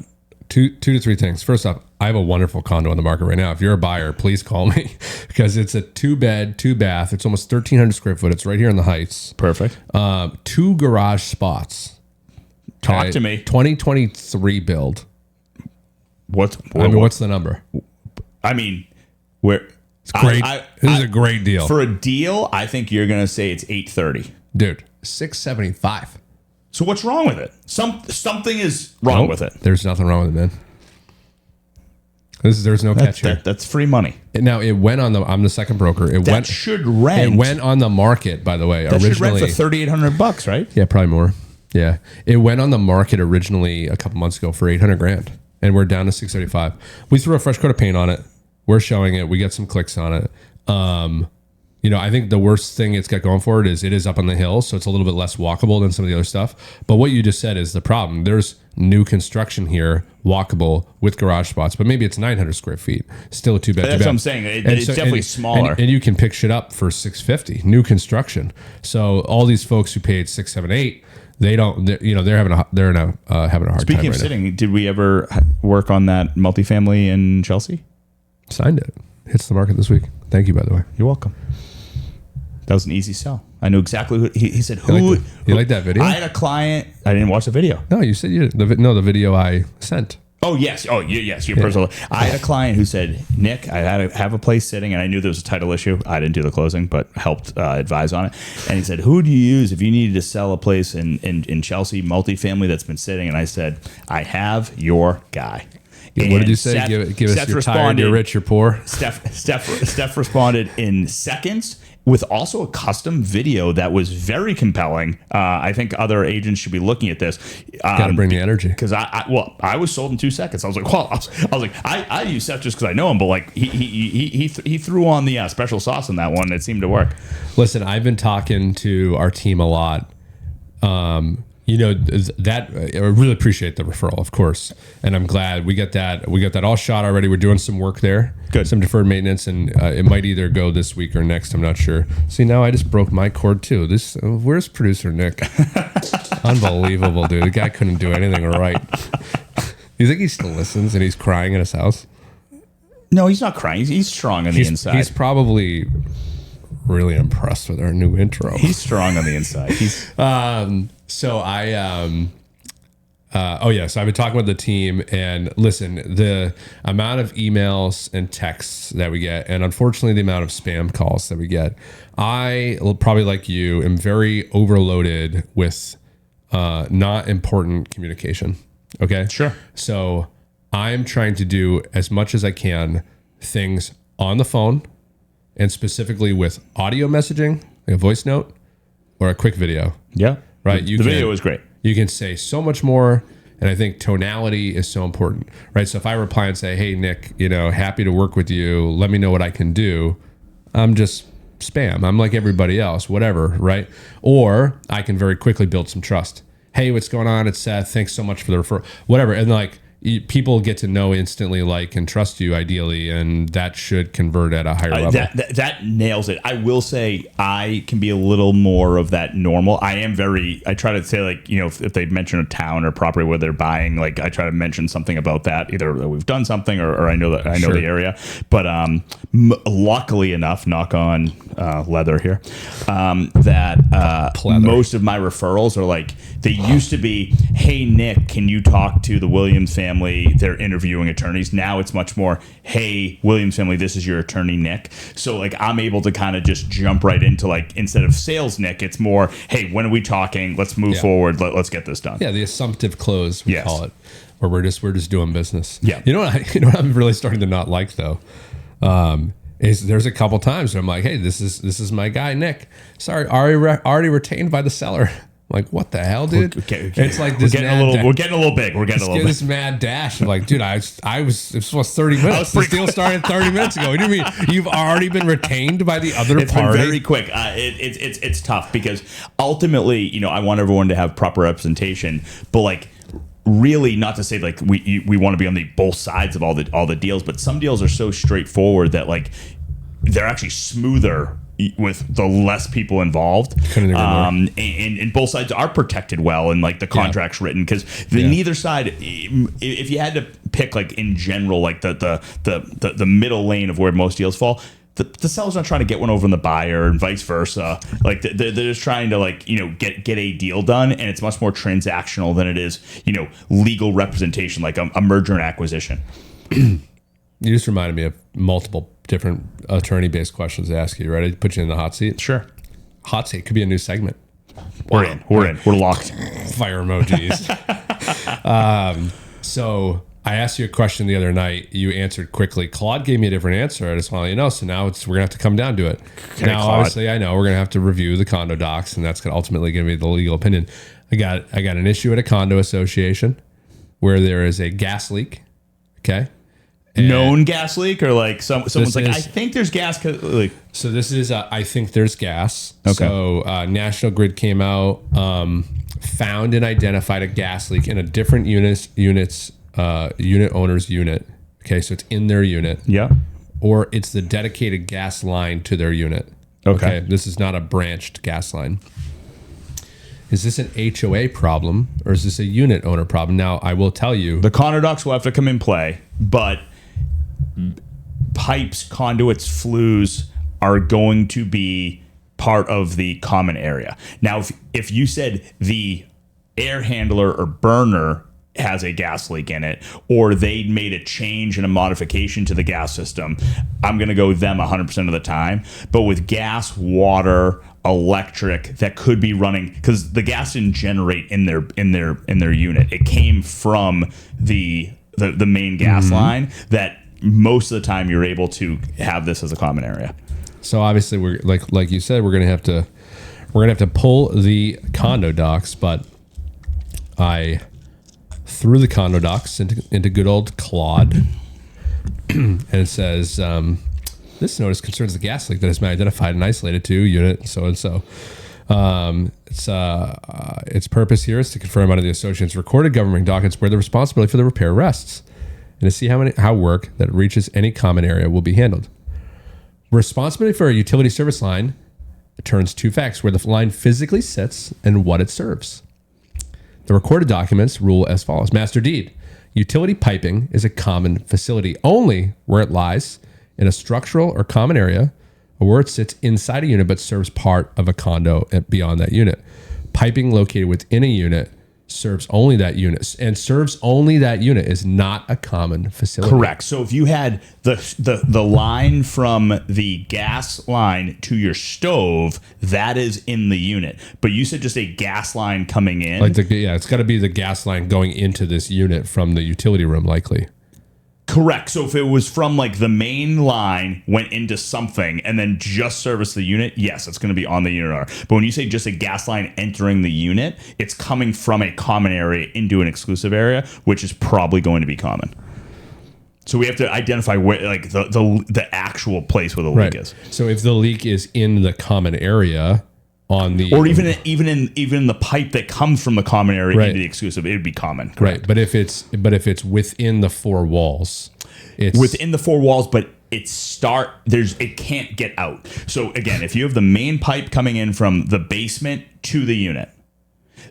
two to three things. First off, I have a wonderful condo on the market right now. If you're a buyer, please call me because it's a 2-bed, 2-bath. It's almost 1,300 square foot. It's right here in the Heights. Perfect. 2 garage spots. Talk to me. 2023 build. What's the number? I mean, where it's great. This is a great deal. For a deal, I think you're going to say it's 830. Dude, 675. So what's wrong with it? Something is wrong with it. There's nothing wrong with it, man. There's no catch here. That's free money. Now it went on I'm the second broker. Should rent. It went on the market, by the way. That originally should rent for $3,800, right? Yeah, probably more. Yeah, it went on the market originally a couple months ago for $800,000. And we're down to 675. We threw a fresh coat of paint on it. We're showing it. We get some clicks on it. I think the worst thing it's got going for it is up on the hill, so it's a little bit less walkable than some of the other stuff. But what you just said is the problem. There's new construction here, walkable with garage spots, but maybe it's 900 square feet. Still a 2-bed. That's what I'm saying. It's definitely smaller. And you can pick shit up for 650. New construction. So all these folks who paid 6, 7, 8. They're having a hard time. Speaking of sitting, did we ever work on that multifamily in Chelsea? Signed it. Hits the market this week. Thank you, by the way. You're welcome. That was an easy sell. I knew exactly who he said. You like that video? I had a client. I didn't watch the video. No, you said the video I sent. Oh, yes. Oh, yes. Your personal. I had a client who said, Nick, I have a place sitting, and I knew there was a title issue. I didn't do the closing, but helped advise on it. And he said, who do you use if you needed to sell a place in Chelsea, multifamily that's been sitting? And I said, I have your guy. What did you say? Seth, give us your tired, you're rich, you're poor. Steph responded in seconds with also a custom video that was very compelling. I think other agents should be looking at this. Got to bring the energy. Because I was sold in 2 seconds. I was like, I use Seth just because I know him, but like he threw on the special sauce on that one. It seemed to work. Listen, I've been talking to our team a lot. That I really appreciate the referral, of course, and I'm glad we got that all shot already. We're doing some work there, some deferred maintenance, and it might either go this week or next. I'm not sure. See, now I just broke my cord too. Where's producer Nick? Unbelievable, dude. The guy couldn't do anything right. You think he still listens and he's crying in his house? No, he's not crying. He's strong on the inside. He's probably really impressed with our new intro. He's strong on the inside. So I've been talking with the team, and listen, the amount of emails and texts that we get, and unfortunately the amount of spam calls that we get, I probably like you am very overloaded with not important communication. Okay. Sure. So I'm trying to do as much as I can things on the phone, and specifically with audio messaging, like a voice note or a quick video. Yeah. Right. The video was great. You can say so much more. And I think tonality is so important, right? So if I reply and say, hey, Nick, happy to work with you. Let me know what I can do. I'm just spam. I'm like everybody else, whatever, right? Or I can very quickly build some trust. Hey, what's going on? It's Seth. Thanks so much for the referral, whatever. And like, people get to know instantly, like, and trust you ideally, and that should convert at a higher level. That nails it. I will say I can be a little more of that normal. I try to say, like, if they mention a town or property where they're buying, like, I try to mention something about that, either that we've done something or I know the area. But luckily enough, knock on leather here, that most of my referrals are like, they used to be, hey, Nick, can you talk to the Williams family? They're interviewing attorneys. Now it's much more, hey, Williams family, this is your attorney, Nick. So, like, I'm able to kind of just jump right into, like, instead of sales, Nick, it's more, hey, when are we talking? Let's move forward. Let's get this done. Yeah, the assumptive close, we call it, where we're just doing business. Yeah. You know what I'm really starting to not like, though? Is there's a couple times where I'm like, hey, this is my guy, Nick. Sorry, already retained by the seller. Like, what the hell, dude? Okay. It's like this. We're getting a little big. This mad dash of like, dude, it was 30 minutes. The deal started 30 minutes ago. What do you mean? You've already been retained by the other It's party? been very quick. It's tough because ultimately, I want everyone to have proper representation, but like, really, not to say like we want to be on the both sides of all the deals, but some deals are so straightforward that like they're actually smoother with the less people involved. And both sides are protected well, and like the contract's written, because neither side, if you had to pick like in general, like the middle lane of where most deals fall, the seller's not trying to get one over on the buyer and vice versa. Like they're just trying to like, get a deal done, and it's much more transactional than it is, legal representation, like a merger and acquisition. You just reminded me of multiple different attorney-based questions to ask you. Ready to put you in the hot seat? Sure. Hot seat could be a new segment. We're in. We're locked. Fire emojis. So I asked you a question the other night. You answered quickly. Claude gave me a different answer. I just want to let you know. So now we're gonna have to come down to it. Okay, now, Claude. Obviously, I know we're gonna have to review the condo docs, and that's gonna ultimately give me the legal opinion. I got an issue at a condo association where there is a gas leak. Okay. Known gas leak, or like someone's like, I think there's gas. Like, so this is I think there's gas. Okay. So National Grid came out, found and identified a gas leak in a different unit owner's unit. Okay, so it's in their unit. Yeah. Or it's the dedicated gas line to their unit. Okay. This is not a branched gas line. Is this an HOA problem, or is this a unit owner problem? Now, I will tell you, The condo docs will have to come in play, but pipes, conduits, flues are going to be part of the common area. Now, if you said the air handler or burner has a gas leak in it, or they made a change and a modification to the gas system, I'm going to go with them 100% of the time. But with gas, water, electric, that could be running, because the gas didn't generate in their unit. It came from the main gas line. That most of the time you're able to have this as a common area. so obviously we're like you said, we're gonna have to pull the condo docs, but I threw the condo docs into good old Claude, and it says, this notice concerns the gas leak that has been identified and isolated to unit so and so. Its purpose here is to confirm under the associate's recorded government documents where the responsibility for the repair rests, and to see how work that reaches any common area will be handled. Responsibility for a utility service line turns two facts: where the line physically sits and what it serves. The recorded documents rule as follows. Master deed: utility piping is a common facility only where it lies in a structural or common area, or where it sits inside a unit but serves part of a condo beyond that unit. Piping located within a unit serves only that unit, and serves only that unit is not a common facility. Correct. So if you had the line from the gas line to your stove, that is in the unit. But you said just a gas line coming in. It's got to be the gas line going into this unit from the utility room, likely. Correct. So if it was from like the main line, went into something, and then just serviced the unit, yes, it's going to be on the unit R. But when you say just a gas line entering the unit, it's coming from a common area into an exclusive area, which is probably going to be common. So we have to identify where, like the actual place where the leak is. So if the leak is in the common area on the, or even in the pipe that comes from the common area into the exclusive, it would be common. Correct? Right. But if it's within the four walls, it's within the four walls, but it can't get out. So again, if you have the main pipe coming in from the basement to the unit,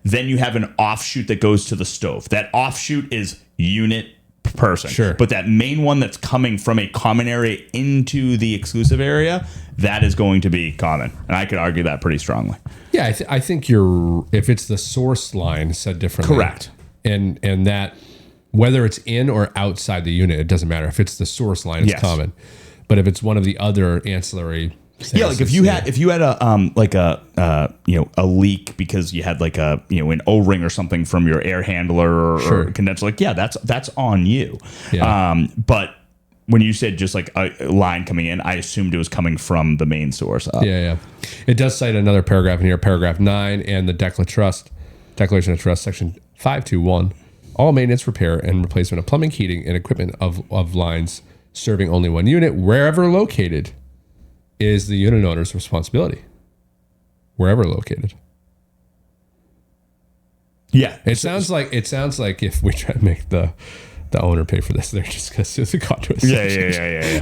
then you have an offshoot that goes to the stove. That offshoot is unit person. Sure. But that main one that's coming from a common area into the exclusive area, that is going to be common. And I could argue that pretty strongly. Yeah, I think if it's the source line said differently. Correct. And that whether it's in or outside the unit, it doesn't matter. If it's the source line, it's common. But if it's one of the other ancillary things, yeah, like if you had a leak because you had like an O-ring or something from your air handler or condenser, like that's on you. Yeah. But when you said just like a line coming in, I assumed it was coming from the main source. Yeah. It does cite another paragraph in here, paragraph 9, and the Declaration of Trust, section 521. All maintenance, repair, and replacement of plumbing, heating, and equipment of lines serving only one unit, wherever located, is the unit owner's responsibility. Wherever located. Yeah. It sounds like if we try to make the owner pay for this, they're just going to sue the condo association. Yeah.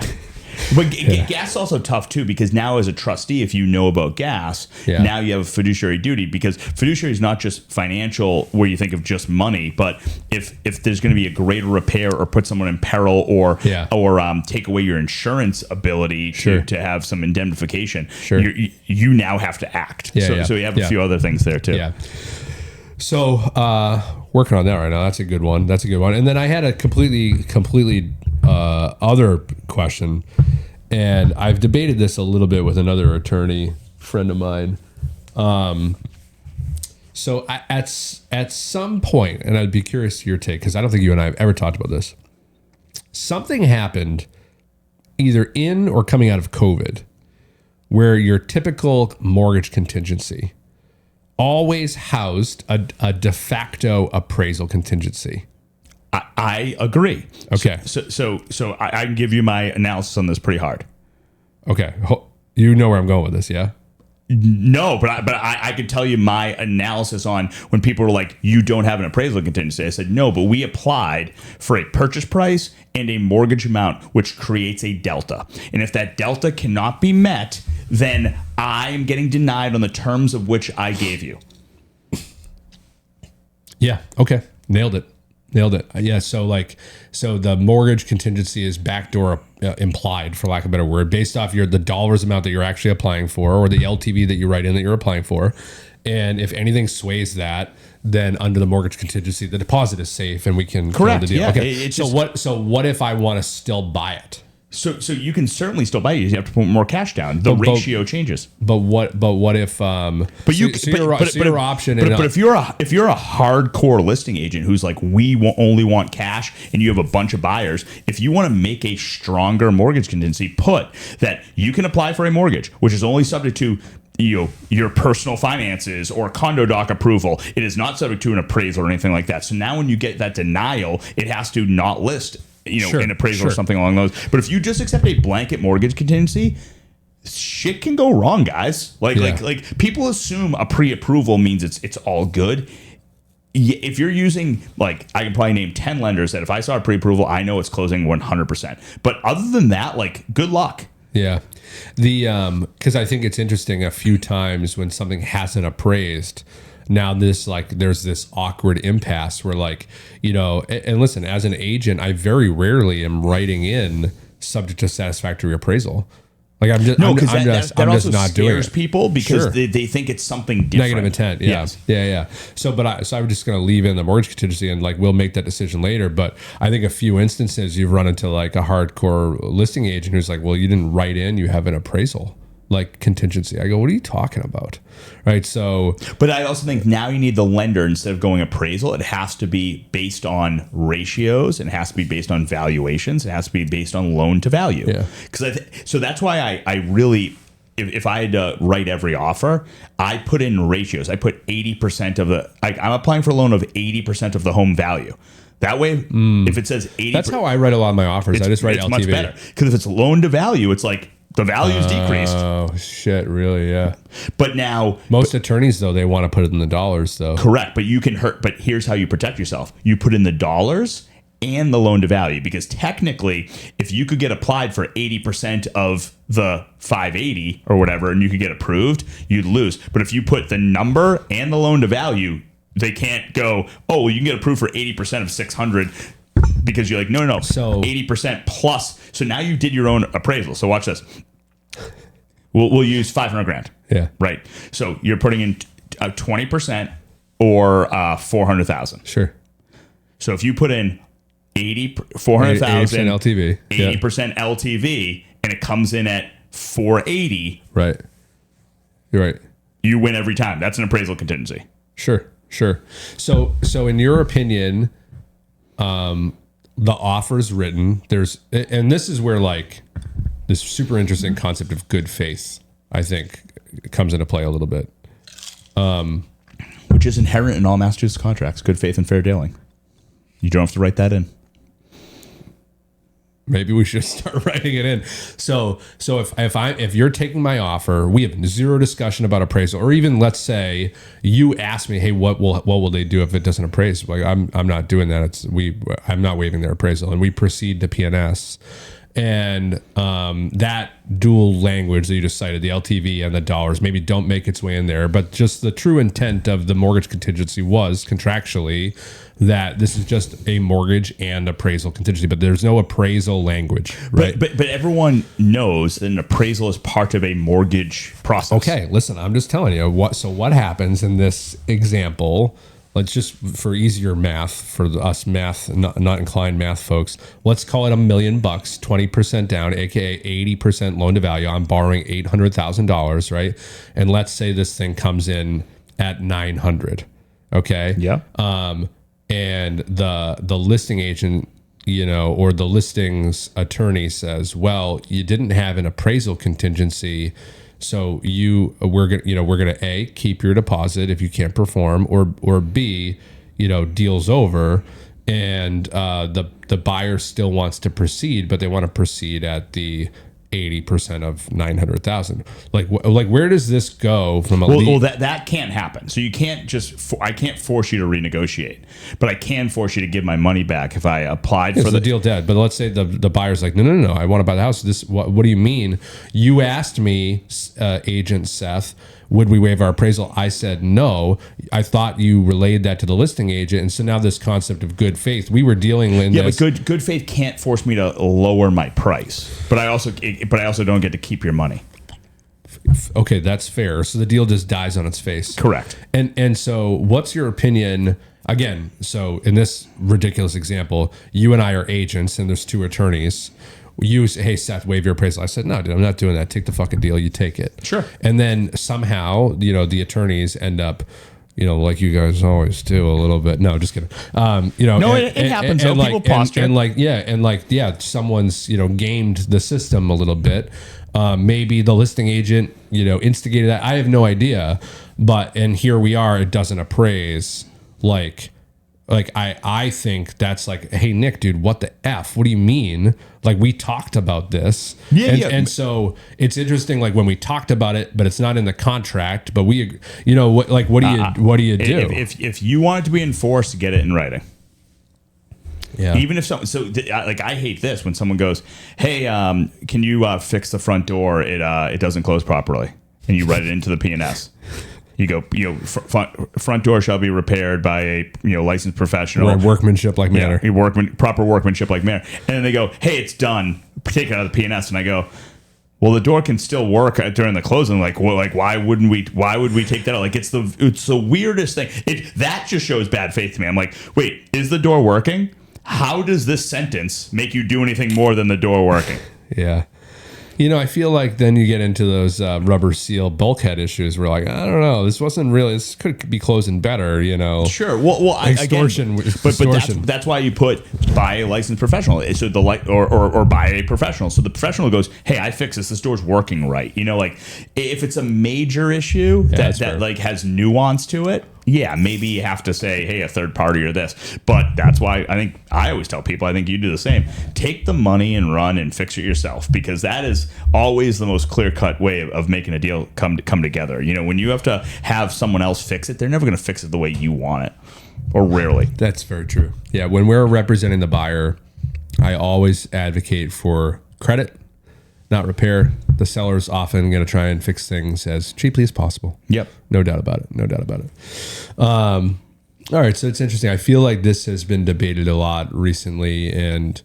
But gas is also tough too, because now as a trustee, if you know about gas, now you have a fiduciary duty, because fiduciary is not just financial where you think of just money, but if there's going to be a greater repair or put someone in peril or take away your insurance ability to have some indemnification, you now have to act. So you have a few other things there too. Yeah. So working on that right now. That's a good one. And then I had a completely other question, and I've debated this a little bit with another attorney friend of mine. So at some point, and I'd be curious to your take, because I don't think you and I have ever talked about this. Something happened either in or coming out of COVID where your typical mortgage contingency always housed a de facto appraisal contingency. I agree. Okay. So I can give you my analysis on this pretty hard. Okay. You know where I'm going with this, yeah? No, but I could tell you my analysis on when people were like, you don't have an appraisal contingency. I said, no, but we applied for a purchase price and a mortgage amount, which creates a delta. And if that delta cannot be met, then I am getting denied on the terms of which I gave you. Yeah. Okay. Nailed it. Yeah. So the mortgage contingency is backdoor implied, for lack of a better word, based off the dollars amount that you're actually applying for, or the LTV that you write in that you're applying for. And if anything sways that, then under the mortgage contingency, the deposit is safe and we can close the deal. Yeah. Okay. So what if I want to still buy it? So you can certainly still buy it. You have to put more cash down. The ratio changes. But what if your option? But if you're a hardcore listing agent who's like, only want cash, and you have a bunch of buyers, if you want to make a stronger mortgage contingency, put that you can apply for a mortgage, which is only subject to your personal finances or condo doc approval. It is not subject to an appraisal or anything like that. So now when you get that denial, it has to not list an appraisal or something along those. But if you just accept a blanket mortgage contingency, shit can go wrong, guys. Like people assume a pre-approval means it's all good. If you're using, like, I can probably name 10 lenders that if I saw a pre-approval, I know it's closing 100%. But other than that, like, good luck. Yeah. Because I think it's interesting, a few times when something hasn't appraised, now there's this awkward impasse where, like, and listen, as an agent, I very rarely am writing in subject to satisfactory appraisal. Like I'm just not doing it. People because they think it's something different. Negative intent. Yeah. Yes. Yeah. So I'm just going to leave in the mortgage contingency and we'll make that decision later. But I think a few instances you've run into like a hardcore listing agent who's like, well, you didn't write in, you have an appraisal. like contingency. I go, what are you talking about? Right. So, but I also think now you need the lender, instead of going appraisal, it has to be based on ratios. It has to be based on valuations. It has to be based on loan to value. Yeah. So that's why I really, if I had to write every offer, I put in ratios. I put 80% of I'm applying for a loan of 80% of the home value. That way, if it says 80%. That's how I write a lot of my offers. I just write LTV. Much better. Because if it's loan to value, it's like the value's decreased. Oh, shit. Really? Yeah. But now, most attorneys, though, they want to put it in the dollars, though. Correct. But you can hurt. But here's how you protect yourself. You put in the dollars and the loan to value, because technically, if you could get applied for 80% of the 580 or whatever, and you could get approved, you'd lose. But if you put the number and the loan to value, they can't go, oh, well, you can get approved for 80% of 600, because you're like, no. So 80% plus. So now you did your own appraisal. So watch this. We'll use 500 grand. Yeah. Right. So you're putting in 20% or 400,000. Sure. So if you put in 400,000 LTV, 80% LTV, and it comes in at 480, right? You're right. You win every time. That's an appraisal contingency. Sure. So in your opinion, the offer's written. And this is where like this super interesting concept of good faith, I think, comes into play a little bit. Which is inherent in all Massachusetts contracts: good faith and fair dealing. You don't have to write that in. Maybe we should start writing it in. So if you're taking my offer, we have zero discussion about appraisal, or even let's say you ask me, hey, what will they do if it doesn't appraise? Like I'm not doing that. I'm not waiving their appraisal, and we proceed to PNS. And that dual language that you just cited, the LTV and the dollars, maybe don't make its way in there. But just the true intent of the mortgage contingency was contractually that this is just a mortgage and appraisal contingency, but there's no appraisal language, right? But everyone knows that an appraisal is part of a mortgage process. Okay, listen, I'm just telling you what happens in this example. Let's just, for easier math, for us not inclined math folks, let's call it $1 million, 20% down, aka 80% loan to value. I'm borrowing $800,000, right? And let's say this thing comes in at 900. Okay. Yeah. And the listing agent, or the listings attorney says, well, you didn't have an appraisal contingency. So we're gonna A, keep your deposit if you can't perform, or B, deal's over, and the buyer still wants to proceed, but they want to proceed at the 80% of 900,000. Like where does this go from a well, that can't happen. So you can't I can't force you to renegotiate, but I can force you to give my money back if I applied for the deal dead. But let's say the buyer's like, no, I want to buy the house. What do you mean? You asked me, agent Seth, would we waive our appraisal? I said no. I thought you relayed that to the listing agent, and so now this concept of good faith, we were dealing with. Yeah, but good faith can't force me to lower my price. But I also don't get to keep your money. Okay, that's fair. So the deal just dies on its face. Correct. And so, what's your opinion? Again, so in this ridiculous example, you and I are agents, and there's two attorneys. You say, hey, Seth, waive your appraisal. I said, no, dude, I'm not doing that. Take the fucking deal. You take it. Sure. And then somehow, the attorneys end up, like you guys always do a little bit. No, just kidding. It happens. People posture. Someone's, gamed the system a little bit. Maybe the listing agent, instigated that. I have no idea. And here we are. It doesn't appraise. I think that's like, hey, Nick, dude, what the F? What do you mean? Like, we talked about this. And so it's interesting, like, when we talked about it, but it's not in the contract, but we, what do you do? If you want it to be enforced, get it in writing. Yeah. Even if I hate this when someone goes, hey, can you fix the front door? It doesn't close properly. And you write it into the P&S. You go, front door shall be repaired by a licensed professional. Workmanship like manner. Proper workmanship like manner. And then they go, hey, it's done. Take it out of the P&S. And I go, well, the door can still work during the closing. Why would we take that out? Like, it's the weirdest thing. That just shows bad faith to me. I'm like, wait, is the door working? How does this sentence make you do anything more than the door working? Yeah. I feel like then you get into those rubber seal bulkhead issues where like, I don't know, this could be closing better, Sure. Well, extortion. But that's why you put buy a licensed professional. So or buy a professional. So the professional goes, hey, I fix this. This door's working right. Like if it's a major issue that like has nuance to it. Yeah, maybe you have to say, hey, a third party or this. But that's why I always tell people, I think you do the same. Take the money and run and fix it yourself, because that is always the most clear-cut way of making a deal come together. When you have to have someone else fix it, they're never going to fix it the way you want it, or rarely. That's very true. Yeah, when we're representing the buyer, I always advocate for credit, not repair. The seller's often going to try and fix things as cheaply as possible. Yep. No doubt about it. All right. So it's interesting. I feel like this has been debated a lot recently. And,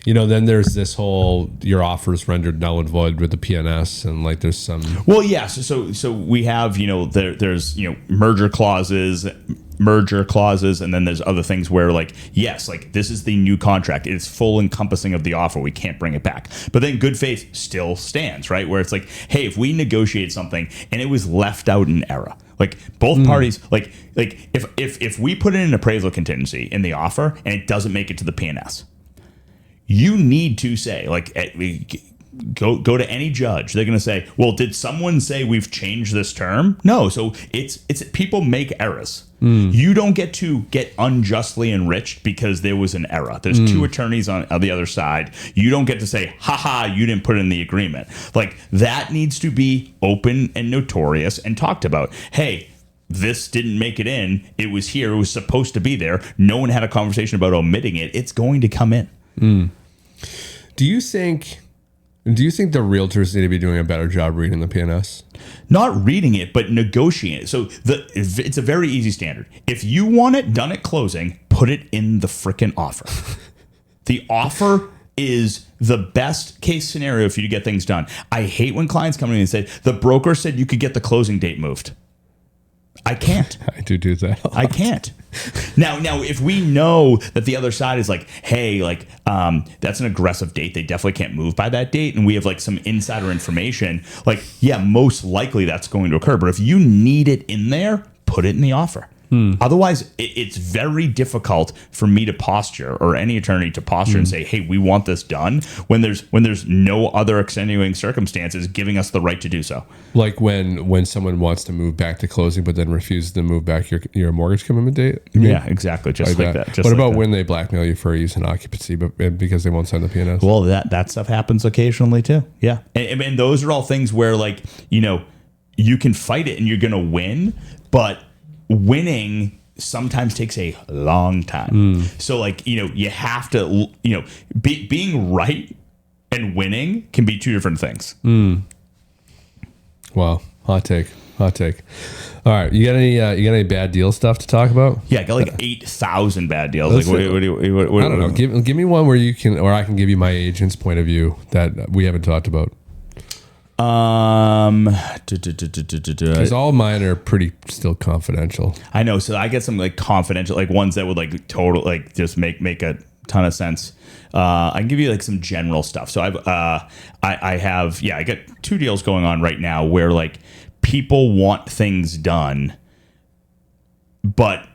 then there's this whole, your offer's rendered null and void with the PNS. And like, there's some. Well, yeah. So we have, there's, merger clauses, and then there's other things where like, yes, like this is the new contract, it's full encompassing of the offer, we can't bring it back, but then good faith still stands, right? Where it's like, hey, if we negotiate something and it was left out in error, like both parties, like if we put in an appraisal contingency in the offer and it doesn't make it to the PNS, you need to say like, go to any judge. They're going to say, well, did someone say we've changed this term? No. So it's people make errors. You don't get to get unjustly enriched because there was an error. There's two attorneys on the other side. You don't get to say, haha, you didn't put it in the agreement. Like that needs to be open and notorious and talked about. Hey, this didn't make it in. It was here. It was supposed to be there. No one had a conversation about omitting it. It's going to come in. Do you think the realtors need to be doing a better job reading the PNS? Not reading it, but negotiating it. So it's a very easy standard. If you want it done at closing, put it in the frickin' offer. The offer is the best case scenario for you to get things done. I hate when clients come to me and say, the broker said you could get the closing date moved. I can't. I do that. I can't. Now, if we know that the other side is like, hey, like, that's an aggressive date, they definitely can't move by that date, and we have like some insider information, like, yeah, most likely that's going to occur. But if you need it in there, put it in the offer. Otherwise, it's very difficult for me to posture, or any attorney to posture and say, hey, we want this done, when there's no other extenuating circumstances giving us the right to do so. Like when someone wants to move back to closing but then refuses to move back your mortgage commitment date? Yeah, exactly. Just like that. What about when they blackmail you for a use-and-occupancy because they won't sign the PNS? Well, that stuff happens occasionally too. Yeah. And those are all things where, like, you can fight it and you're going to win, but winning sometimes takes a long time. So like, you have to, being right and winning can be two different things. Wow. Hot take. All right. You got any bad deal stuff to talk about? Yeah. I got like 8,000 bad deals. Like, what I don't know. Give me one where I can give you my agent's point of view that we haven't talked about. Because all mine are pretty still confidential. I know. So I get some like confidential, like ones that would like total, like just make a ton of sense. I can give you like some general stuff. So I got 2 deals going on right now where like people want things done, but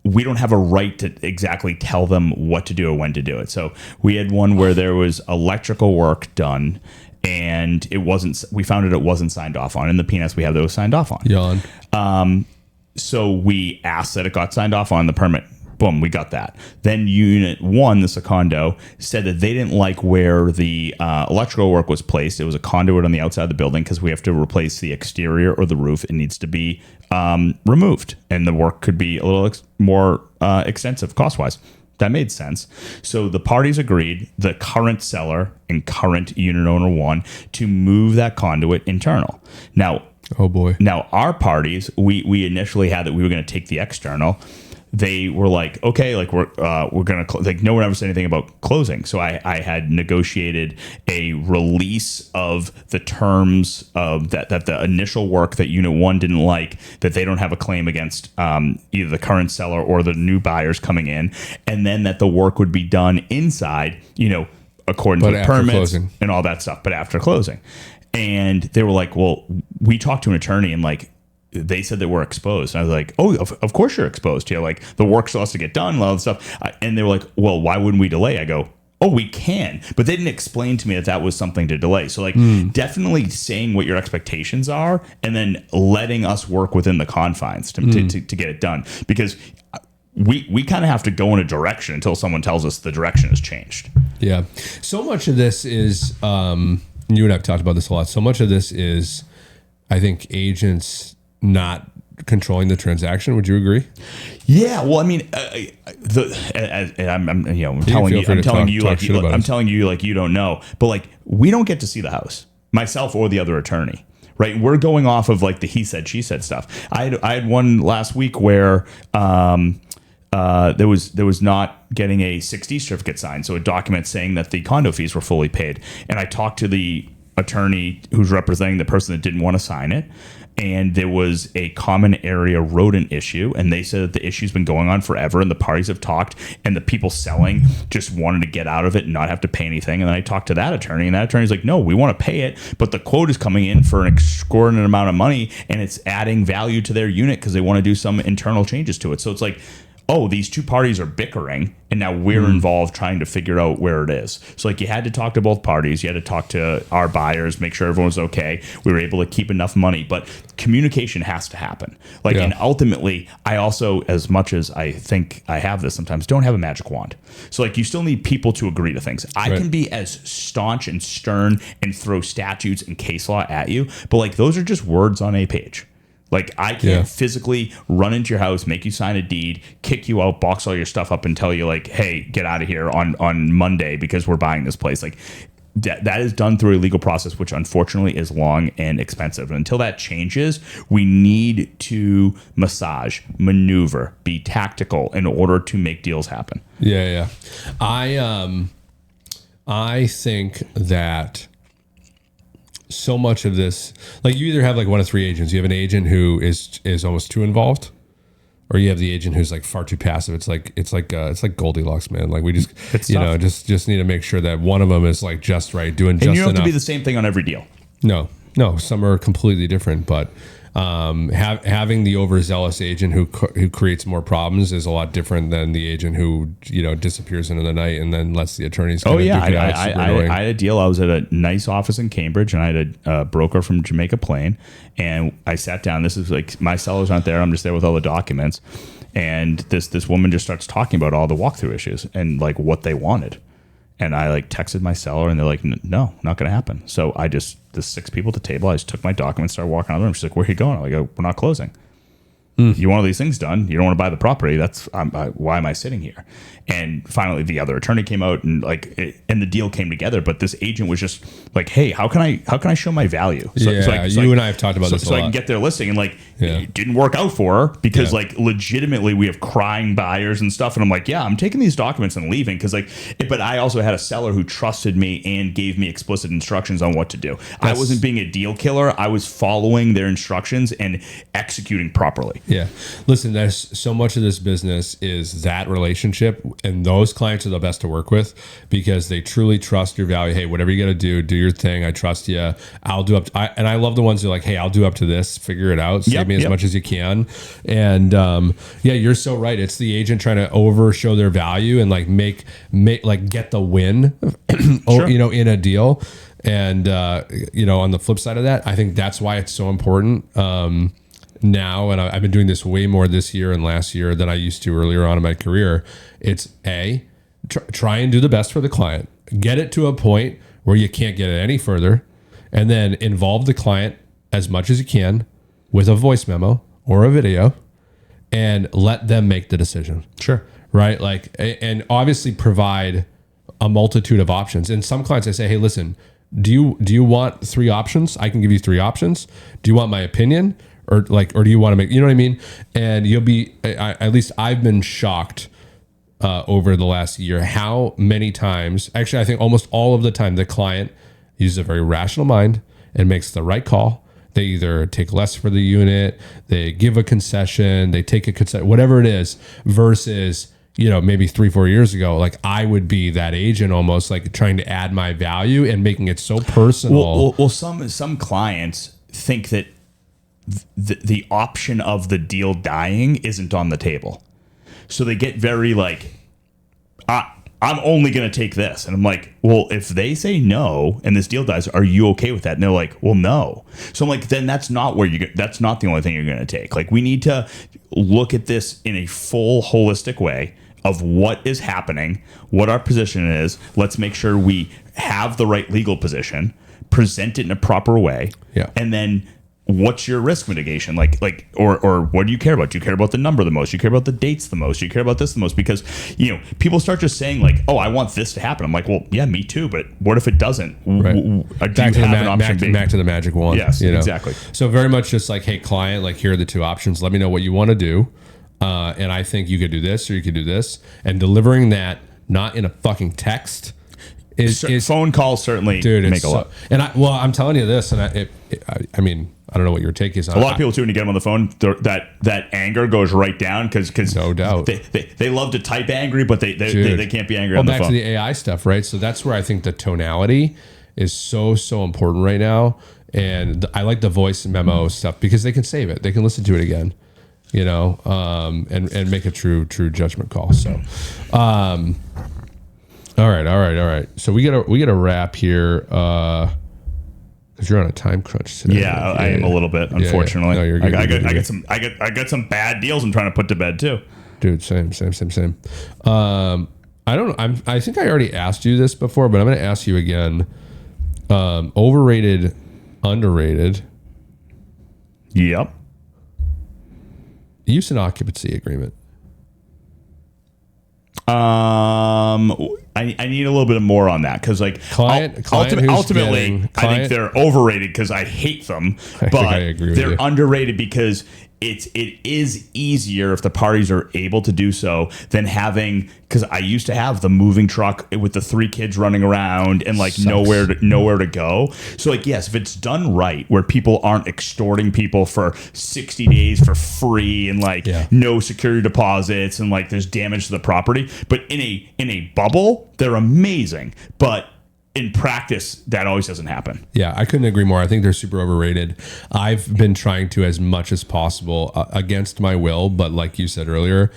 we don't have a right to exactly tell them what to do or when to do it. So we had one where there was electrical work done, and we found it wasn't signed off on. In the PNS, we have those signed off on. Yawn. So we asked that it got signed off on the permit. Boom, we got that. Then Unit 1, this is a condo, said that they didn't like where the electrical work was placed. It was a conduit on the outside of the building, because we have to replace the exterior or the roof. It needs to be removed, and the work could be a little more extensive cost-wise. That made sense. So the parties agreed, the current seller and current unit owner 1, to move that conduit internal. Now, oh boy. Now our parties, we initially had that we were going to take the external. They were like, okay, like we're gonna like no one ever said anything about closing. So I had negotiated a release of the terms of that the initial work that Unit 1 didn't like, that they don't have a claim against either the current seller or the new buyers coming in, and then that the work would be done inside, according But to the after permits closing. and all that stuff, but after closing. And they were like, well, we talked to an attorney and like, they said that we're exposed. And I was like, oh, of course you're exposed here. Like the work still has to get done, all that stuff. And they were like, well, why wouldn't we delay? I go, oh, we can. But they didn't explain to me that was something to delay. So like definitely saying what your expectations are and then letting us work within the confines to get it done. Because we kind of have to go in a direction until someone tells us the direction has changed. Yeah. So much of this is, you and I have talked about this a lot. So much of this is, I think, agents not controlling the transaction. Would you agree? Yeah. Well, I mean, I'm telling you like you don't know, but like we don't get to see the house, myself or the other attorney. Right, we're going off of like the he said she said stuff. I had one last week where there was not getting a 6D certificate signed, so a document saying that the condo fees were fully paid. And I talked to the attorney who's representing the person that didn't want to sign it, and there was a common area rodent issue, and they said that the issue's been going on forever, and the parties have talked, and the people selling just wanted to get out of it and not have to pay anything. And then I talked to that attorney, and that attorney's like, no, we want to pay it, but the quote is coming in for an extraordinary amount of money, and it's adding value to their unit because they want to do some internal changes to it. So it's like, oh, these two parties are bickering, and now we're involved trying to figure out where it is. So like you had to talk to both parties. You had to talk to our buyers, make sure everyone was okay. We were able to keep enough money, but communication has to happen. Like, and ultimately, I also, as much as I think I have this sometimes, don't have a magic wand. So like you still need people to agree to things. I can be as staunch and stern and throw statutes and case law at you, but like those are just words on a page. Like I can't physically run into your house, make you sign a deed, kick you out, box all your stuff up, and tell you like, "Hey, get out of here on Monday because we're buying this place." Like that is done through a legal process, which unfortunately is long and expensive. And until that changes, we need to massage, maneuver, be tactical in order to make deals happen. Yeah. I think that so much of this, like you either have like one of three agents. You have an agent who is almost too involved, or you have the agent who's like far too passive. It's like Goldilocks, man. Like we just just need to make sure that one of them is like just right, doing just enough. And you don't have to be the same thing on every deal. No, some are completely different, but having the overzealous agent who creates more problems is a lot different than the agent who disappears into the night and then lets the attorneys. I had a deal. I was at a nice office in Cambridge, and I had a broker from Jamaica Plain, and I sat down. This is like my sellers aren't there. I'm just there with all the documents, and this woman just starts talking about all the walkthrough issues and like what they wanted. And I like texted my seller, and they're like, no, not going to happen. So the 6 people at the table, I just took my documents, started walking out of the room. She's like, where are you going? I'm like, we're not closing. You want all these things done. You don't want to buy the property. That's why am I sitting here? And finally, the other attorney came out and and the deal came together. But this agent was just like, "Hey, how can I show my value?" So you and I have talked about this a lot. So I can get their listing, and it didn't work out for her because legitimately we have crying buyers and stuff. And I'm like, I'm taking these documents and leaving because but I also had a seller who trusted me and gave me explicit instructions on what to do. I wasn't being a deal killer. I was following their instructions and executing properly. Yeah. Listen, there's so much of this business is that relationship, and those clients are the best to work with because they truly trust your value. Hey, whatever you got to do your thing. I trust you. I'll do up. And I love the ones who are like, hey, I'll do up to this, figure it out. Save me as much as you can. And you're so right. It's the agent trying to overshow their value and like make get the win, in a deal. And, on the flip side of that, I think that's why it's so important. Now, and I've been doing this way more this year and last year than I used to earlier on in my career. It's try and do the best for the client. Get it to a point where you can't get it any further, and then involve the client as much as you can with a voice memo or a video, and let them make the decision. Sure. Right? And obviously provide a multitude of options. And some clients I say, hey, listen, do you want 3 options? I can give you 3 options. Do you want my opinion? Or do you want to make, you know what I mean? And you'll be, at least I've been shocked over the last year how many times, actually I think almost all of the time, the client uses a very rational mind and makes the right call. They either take less for the unit, they give a concession, they take a concession, whatever it is, versus maybe 3-4 years ago, like I would be that agent almost like trying to add my value and making it so personal. Well, some clients think that the option of the deal dying isn't on the table. So they get very like, I'm only going to take this. And I'm like, well, if they say no and this deal dies, are you okay with that? And they're like, well, no. So I'm like, then that's not the only thing you're going to take. Like, we need to look at this in a full holistic way of what is happening, what our position is. Let's make sure we have the right legal position, present it in a proper way. Yeah. And then what's your risk mitigation? Or what do you care about? Do you care about the number the most? Do you care about the dates the most? Do you care about this the most? Because, people start just saying like, oh, I want this to happen. I'm like, well, yeah, me too. But what if it doesn't? Right. Back to the magic wand. Yes, exactly. So very much just like, hey, client, like here are the two options. Let me know what you want to do. And I think you could do this or you could do this. And delivering that not in a fucking text is phone calls certainly make a lot. And I'm telling you this, and I mean, I don't know what your take is on it. A lot of people too, when you get them on the phone, that anger goes right down because no doubt they love to type angry, but they can't be angry on the phone. Back to the AI stuff, right? So that's where I think the tonality is so important right now, and I like the voice memo stuff because they can save it, they can listen to it again, and make a true judgment call. So, all right. So we get a wrap here. Because you're on a time crunch today. Yeah, I am a little bit, unfortunately. No, you're good. I got some bad deals I'm trying to put to bed too. Dude, same. I don't know. I think I already asked you this before, but I'm going to ask you again. Overrated, underrated. Yep. Use and occupancy agreement. I need a little bit more on that because like ultimately I think they're overrated because I hate them, but they're underrated because it is easier if the parties are able to do so than having, because I used to have the moving truck with the 3 kids running around and like nowhere to go. So like, yes, if it's done right, where people aren't extorting people for 60 days for free and like no security deposits and like there's damage to the property, but in a bubble, they're amazing. But in practice, that always doesn't happen. Yeah, I couldn't agree more. I think they're super overrated. I've been trying to, as much as possible, against my will, but like you said earlier,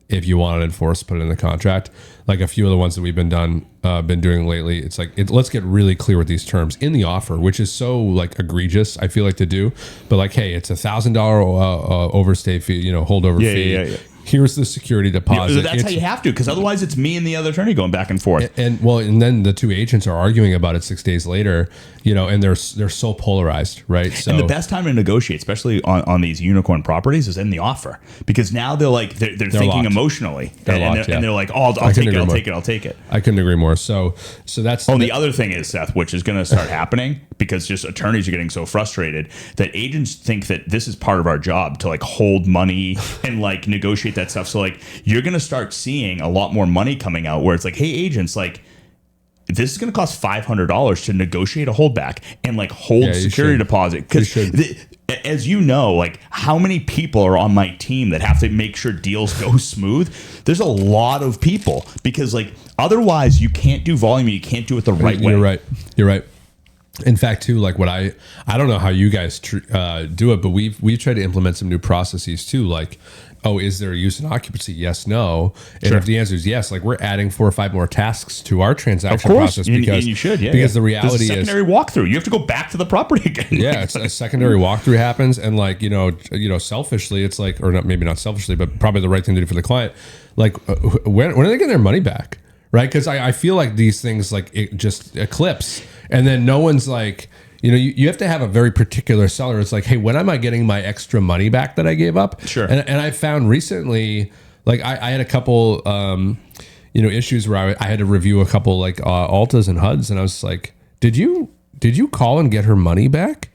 if you want it enforced, put it in the contract. Like a few of the ones that we've been doing lately, it's like, let's get really clear with these terms in the offer, which is so like egregious, I feel like, to do. But like, hey, it's $1,000 overstay fee, holdover fee. Yeah. Here's the security deposit. That's how you have to, because otherwise it's me and the other attorney going back and forth. And then the 2 agents are arguing about it 6 days later, and they're so polarized, right? So, and the best time to negotiate, especially on these unicorn properties, is in the offer, because now they're thinking locked emotionally. And they're like, oh, I'll take it. I couldn't agree more. So that's the other thing is, Seth, which is going to start happening because just attorneys are getting so frustrated that agents think that this is part of our job to like hold money and like negotiate that stuff. So like you're going to start seeing a lot more money coming out where it's like, hey, agents, like this is going to cost $500 to negotiate a holdback and like hold security deposit. Because as you know, like how many people are on my team that have to make sure deals go smooth? There's a lot of people, because like otherwise you can't do volume. You can't do it the right way. You're right. In fact, too, like what I don't know how you guys do it, but we've tried to implement some new processes too. Like, oh, is there a use and occupancy? Yes, no. And if the answer is yes, like we're adding 4 or 5 more tasks to our transaction process because you should, because the reality is secondary walkthrough. You have to go back to the property again. Yeah, it's a secondary walkthrough happens, and like selfishly, it's like, or not, maybe not selfishly, but probably the right thing to do for the client. Like, when are they getting their money back? Right? Because I feel like these things like it just eclipse, and then no one's like. You have to have a very particular seller. It's like, hey, when am I getting my extra money back that I gave up? Sure. And I found recently, like I had a couple, issues where I had to review a couple like Altas and HUDs, and I was like, did you call and get her money back?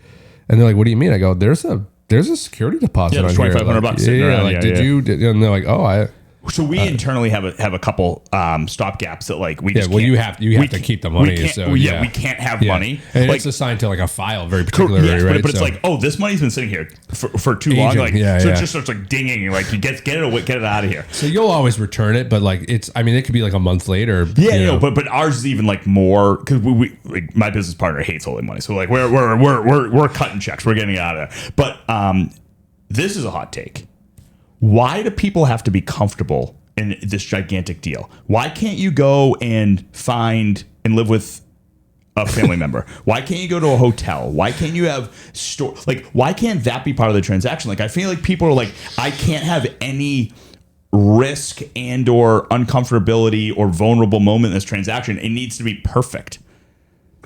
And they're like, what do you mean? I go, there's a security deposit on here. $2,500 sitting around. Like, did you? And they're like, oh, So we internally have a couple stop gaps that like we just well, can't, you have to keep the money. We can't have money. And like, it's assigned to like a file very particularly, yes, right? But it's like, oh, this money's been sitting here for too long. Like, so it just starts like dinging. Like, you get it out of here. So you'll always return it, but like it could be like a month later. Yeah, but ours is even like more because we like, my business partner hates holding money. So like we're cutting checks. We're getting it out of there. But this is a hot take. Why do people have to be comfortable in this gigantic deal? Why can't you go and find and live with a family member? Why can't you go to a hotel? Why can't you have why can't that be part of the transaction? Like, I feel like people are like, I can't have any risk and or uncomfortability or vulnerable moment in this transaction. It needs to be perfect.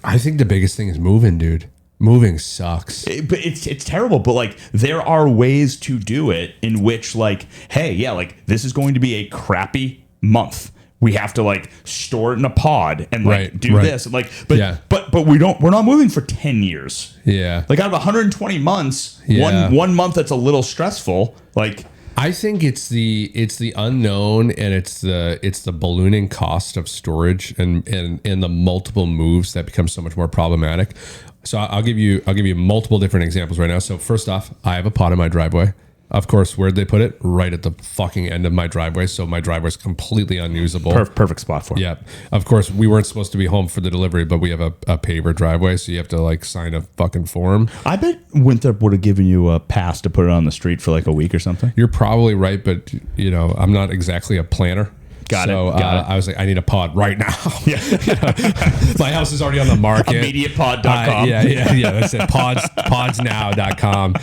I think the biggest thing is moving, dude. Moving sucks. But it's terrible. But like, there are ways to do it in which like, hey, yeah, like this is going to be a crappy month. We have to like store it in a pod and like do this. And like, but we're not moving for 10 years. Yeah. Like out of 120 months, one month that's a little stressful. Like, I think it's the unknown, and it's the ballooning cost of storage and the multiple moves that become so much more problematic. So I'll give you multiple different examples right now. So first off, I have a pod in my driveway. Of course, where'd they put it? Right at the fucking end of my driveway. So my driveway's completely unusable. Perfect spot for it. Yeah. Of course, we weren't supposed to be home for the delivery, but we have a paver driveway, so you have to like sign a fucking form. I bet Winthrop would have given you a pass to put it on the street for like a week or something. You're probably right, but I'm not exactly a planner. Got it. I was like, I need a pod right now. Yeah. My house is already on the market. Immediatepod.com. Yeah. That's it. Podsnow.com.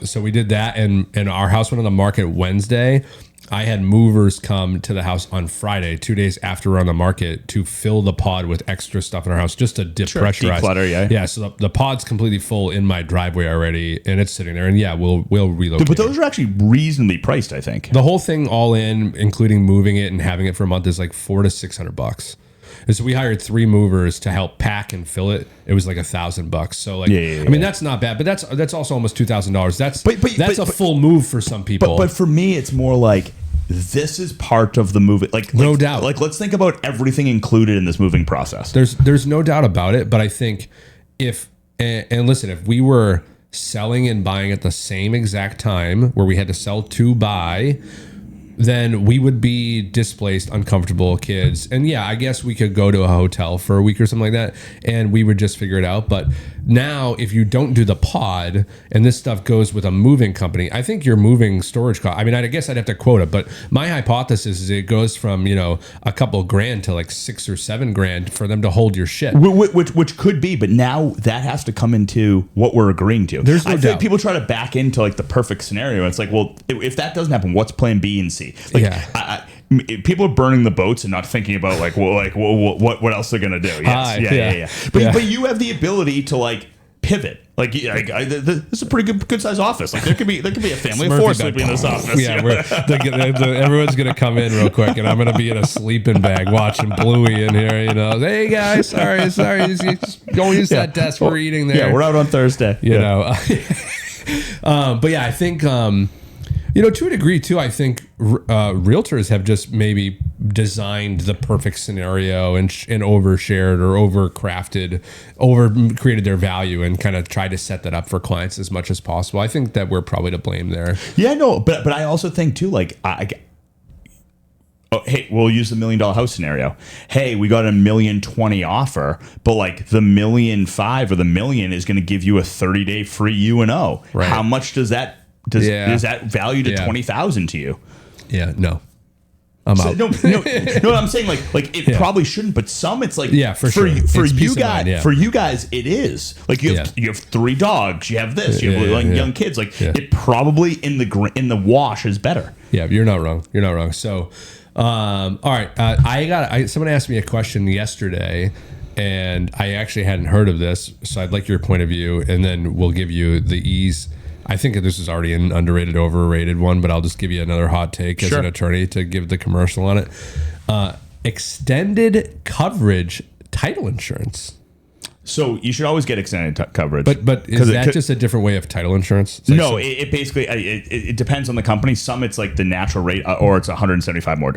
So we did that, and our house went on the market Wednesday. I had movers come to the house on Friday, 2 days after we're on the market, to fill the pod with extra stuff in our house just to depressurize. Declutter, yeah. Yeah, so the pod's completely full in my driveway already, and it's sitting there. And yeah, we'll relocate. But those are actually reasonably priced, I think. The whole thing all in, including moving it and having it for a month, is like $400 to $600. And so we hired 3 movers to help pack and fill it. It was like $1,000. So like, I mean, that's not bad, but that's also almost $2,000. That's a full move for some people. But for me, it's more like, this is part of the moving. Like, no doubt. Like, let's think about everything included in this moving process. There's no doubt about it. But I think if we were selling and buying at the same exact time, where we had to sell to buy, then we would be displaced, uncomfortable kids. And yeah, I guess we could go to a hotel for a week or something like that, and we would just figure it out. But now, if you don't do the pod and this stuff goes with a moving company, I think your moving storage cost, I mean, I guess I'd have to quote it, but my hypothesis is it goes from, a couple grand to like $6 or $7 grand for them to hold your shit. Which could be, but now that has to come into what we're agreeing to. There's no I doubt. think people try to back into like the perfect scenario. It's like, well, if that doesn't happen, what's plan B and C? Like, people are burning the boats and not thinking about what else they're gonna do. Yes, yeah. But you have the ability to like pivot. Like, this is a pretty good sized office. Like, there could be a family of 4 sleeping in this office. Yeah, everyone's gonna come in real quick, and I'm gonna be in a sleeping bag watching Bluey in here. Hey guys, sorry, just go use that desk we're eating there. Yeah, we're out on Thursday. But yeah, I think. To a degree too, I think realtors have just maybe designed the perfect scenario and overshared or created their value and kind of tried to set that up for clients as much as possible. I think that we're probably to blame there. Yeah, no, but I also think too, like, hey, we'll use the $1 million house scenario. Hey, we got a $1.020 million offer, but like the $1.5 million or the $1 million is going to give you a 30-day free U&O. Right. How much does that? Is that valued at $20,000 to you? Yeah, no. I'm out. No, I'm saying like it probably shouldn't, but some it's like for sure. For It's you guys, for you guys, it is like you have 3 dogs, you have this, you have young kids. Like it probably in the wash is better. Yeah, you're not wrong. So, all right, someone asked me a question yesterday, and I actually hadn't heard of this, so I'd like your point of view, and then we'll give you the ease. I think this is already an underrated, overrated one, but I'll just give you another hot take as an attorney to give the commercial on it. Extended coverage title insurance. So you should always get extended coverage. But is that just a different way of title insurance? It's like no, it basically it depends on the company. Some it's like the natural rate, or it's $175 more.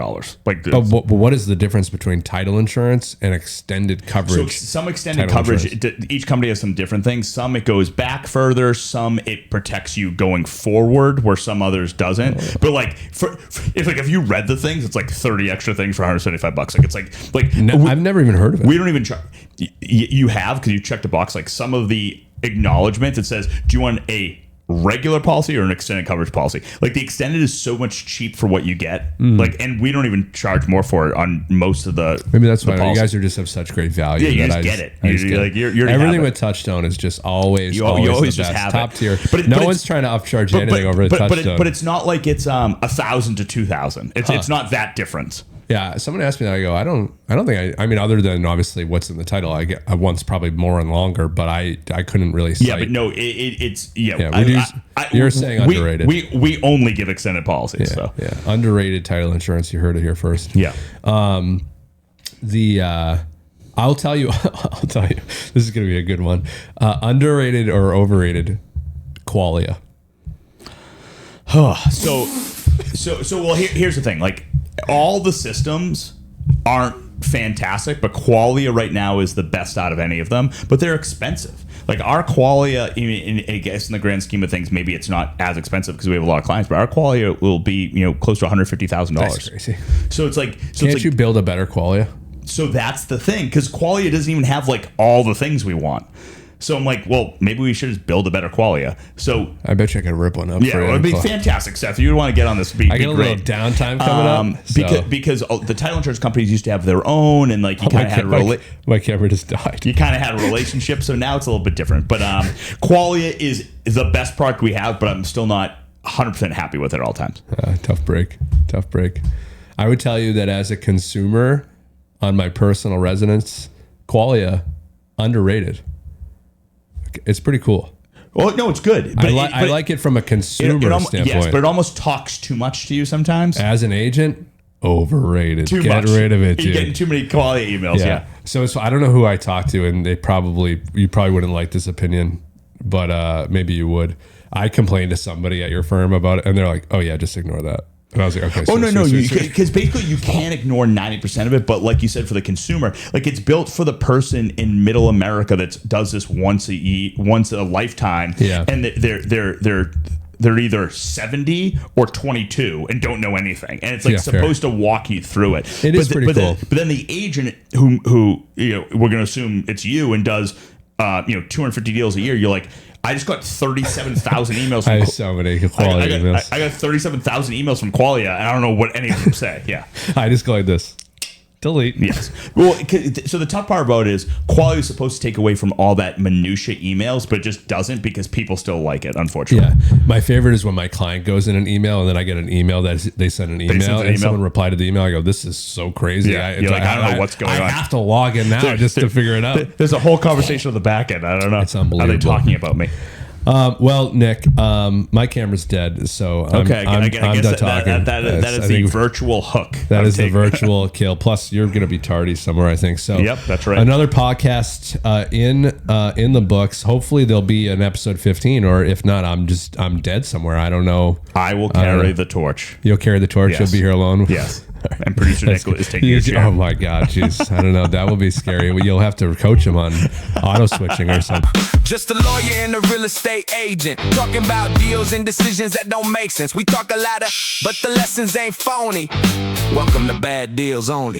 Like, but what is the difference between title insurance and extended coverage? So some extended coverage, each company has some different things. Some it goes back further. Some it protects you going forward, where some others doesn't. But like if you read the things, it's like 30 extra things for $175. Like it's like no, I've never even heard of it. We don't even charge. You have, because you checked a box. Like some of the acknowledgments, it says, do you want a regular policy or an extended coverage policy? Like the extended is so much cheap for what you get. Like, and we don't even charge more for it on most of the. Maybe that's why you guys are just have such great value. Yeah, you just get it. You're everything with Touchstone is just always you always the just best, have top it. tier. But no one's trying to upcharge you anything over a Touchstone. But it's not like it's $1,000 to $2,000. It's not that difference. Yeah, someone asked me that. I go, I don't think I mean, other than obviously what's in the title, I once probably more and longer, but I couldn't really cite. Yeah, but no, it's you're saying underrated. We only give extended policies. Yeah, so yeah, underrated title insurance. You heard it here first. Yeah. I'll tell you. This is gonna be a good one. Underrated or overrated Qualia. So well, here's the thing. Like, all the systems aren't fantastic, but Qualia right now is the best out of any of them. But they're expensive. Like our Qualia, I guess in the grand scheme of things, maybe it's not as expensive because we have a lot of clients. But our Qualia will be close to $150,000. That's crazy. So it's like, can't you build a better Qualia? So that's the thing, because Qualia doesn't even have like all the things we want. So I'm like, well, maybe we should just build a better Qualia. So I bet you I could rip one up. Yeah, it would be fantastic, Seth. You'd want to get on this. I get a little downtime coming up because the title insurance companies used to have their own, and like you kind of had my camera just died. You kind of had a relationship, so now it's a little bit different. But Qualia is the best product we have, but I'm still not 100% happy with it at all times. Tough break. I would tell you that as a consumer, on my personal residence, Qualia underrated. It's pretty cool. Well, no, it's good. But I like it from a consumer standpoint. Yes, but it almost talks too much to you sometimes. As an agent, overrated. Get rid of it, dude. You're getting too many Qualia emails. Yeah. So I don't know who I talked to, and you probably wouldn't like this opinion, but maybe you would. I complained to somebody at your firm about it, and they're like, "Oh yeah, just ignore that." And I was like, okay. Because basically you can't ignore 90% of it. But like you said, for the consumer, like it's built for the person in middle America that does this once a lifetime. Yeah. And they're either 70 or 22 and don't know anything. And it's like supposed to walk you through it. It is pretty cool. But then the agent who we're going to assume it's you and does 250 deals a year, you're like, I just got 37,000 emails. I have so many Qualia emails. I got 37,000 emails from Qualia, and I don't know what any of them say. Yeah. I just go like this. Delete. Yes. Well, so the tough part about it is Qualia is supposed to take away from all that minutia emails, but it just doesn't, because people still like it, unfortunately. Yeah. My favorite is when my client goes in an email and then I get an email that they send an email and someone replied to the email. I go, this is so crazy. Yeah. I don't know what's going on. I have to log in now to figure it out. There's a whole conversation on the back end. I don't know. It's unbelievable. Are they talking about me? Well, Nick, my camera's dead, so I'm done talking. That is the virtual hook. That is the virtual kill. Plus, you're going to be tardy somewhere, I think. So, yep, that's right. Another podcast in the books. Hopefully, there'll be an episode 15, or if not, I'm dead somewhere. I don't know. I will carry the torch. You'll carry the torch. Yes. You'll be here alone. Yes. And producer Nick is taking your chair. Oh my God, jeez. I don't know. That will be scary. You'll have to coach him on auto switching or something. Just a lawyer and a real estate agent, talking about deals and decisions that don't make sense. We talk a lot but the lessons ain't phony. Welcome to Bad Deals Only.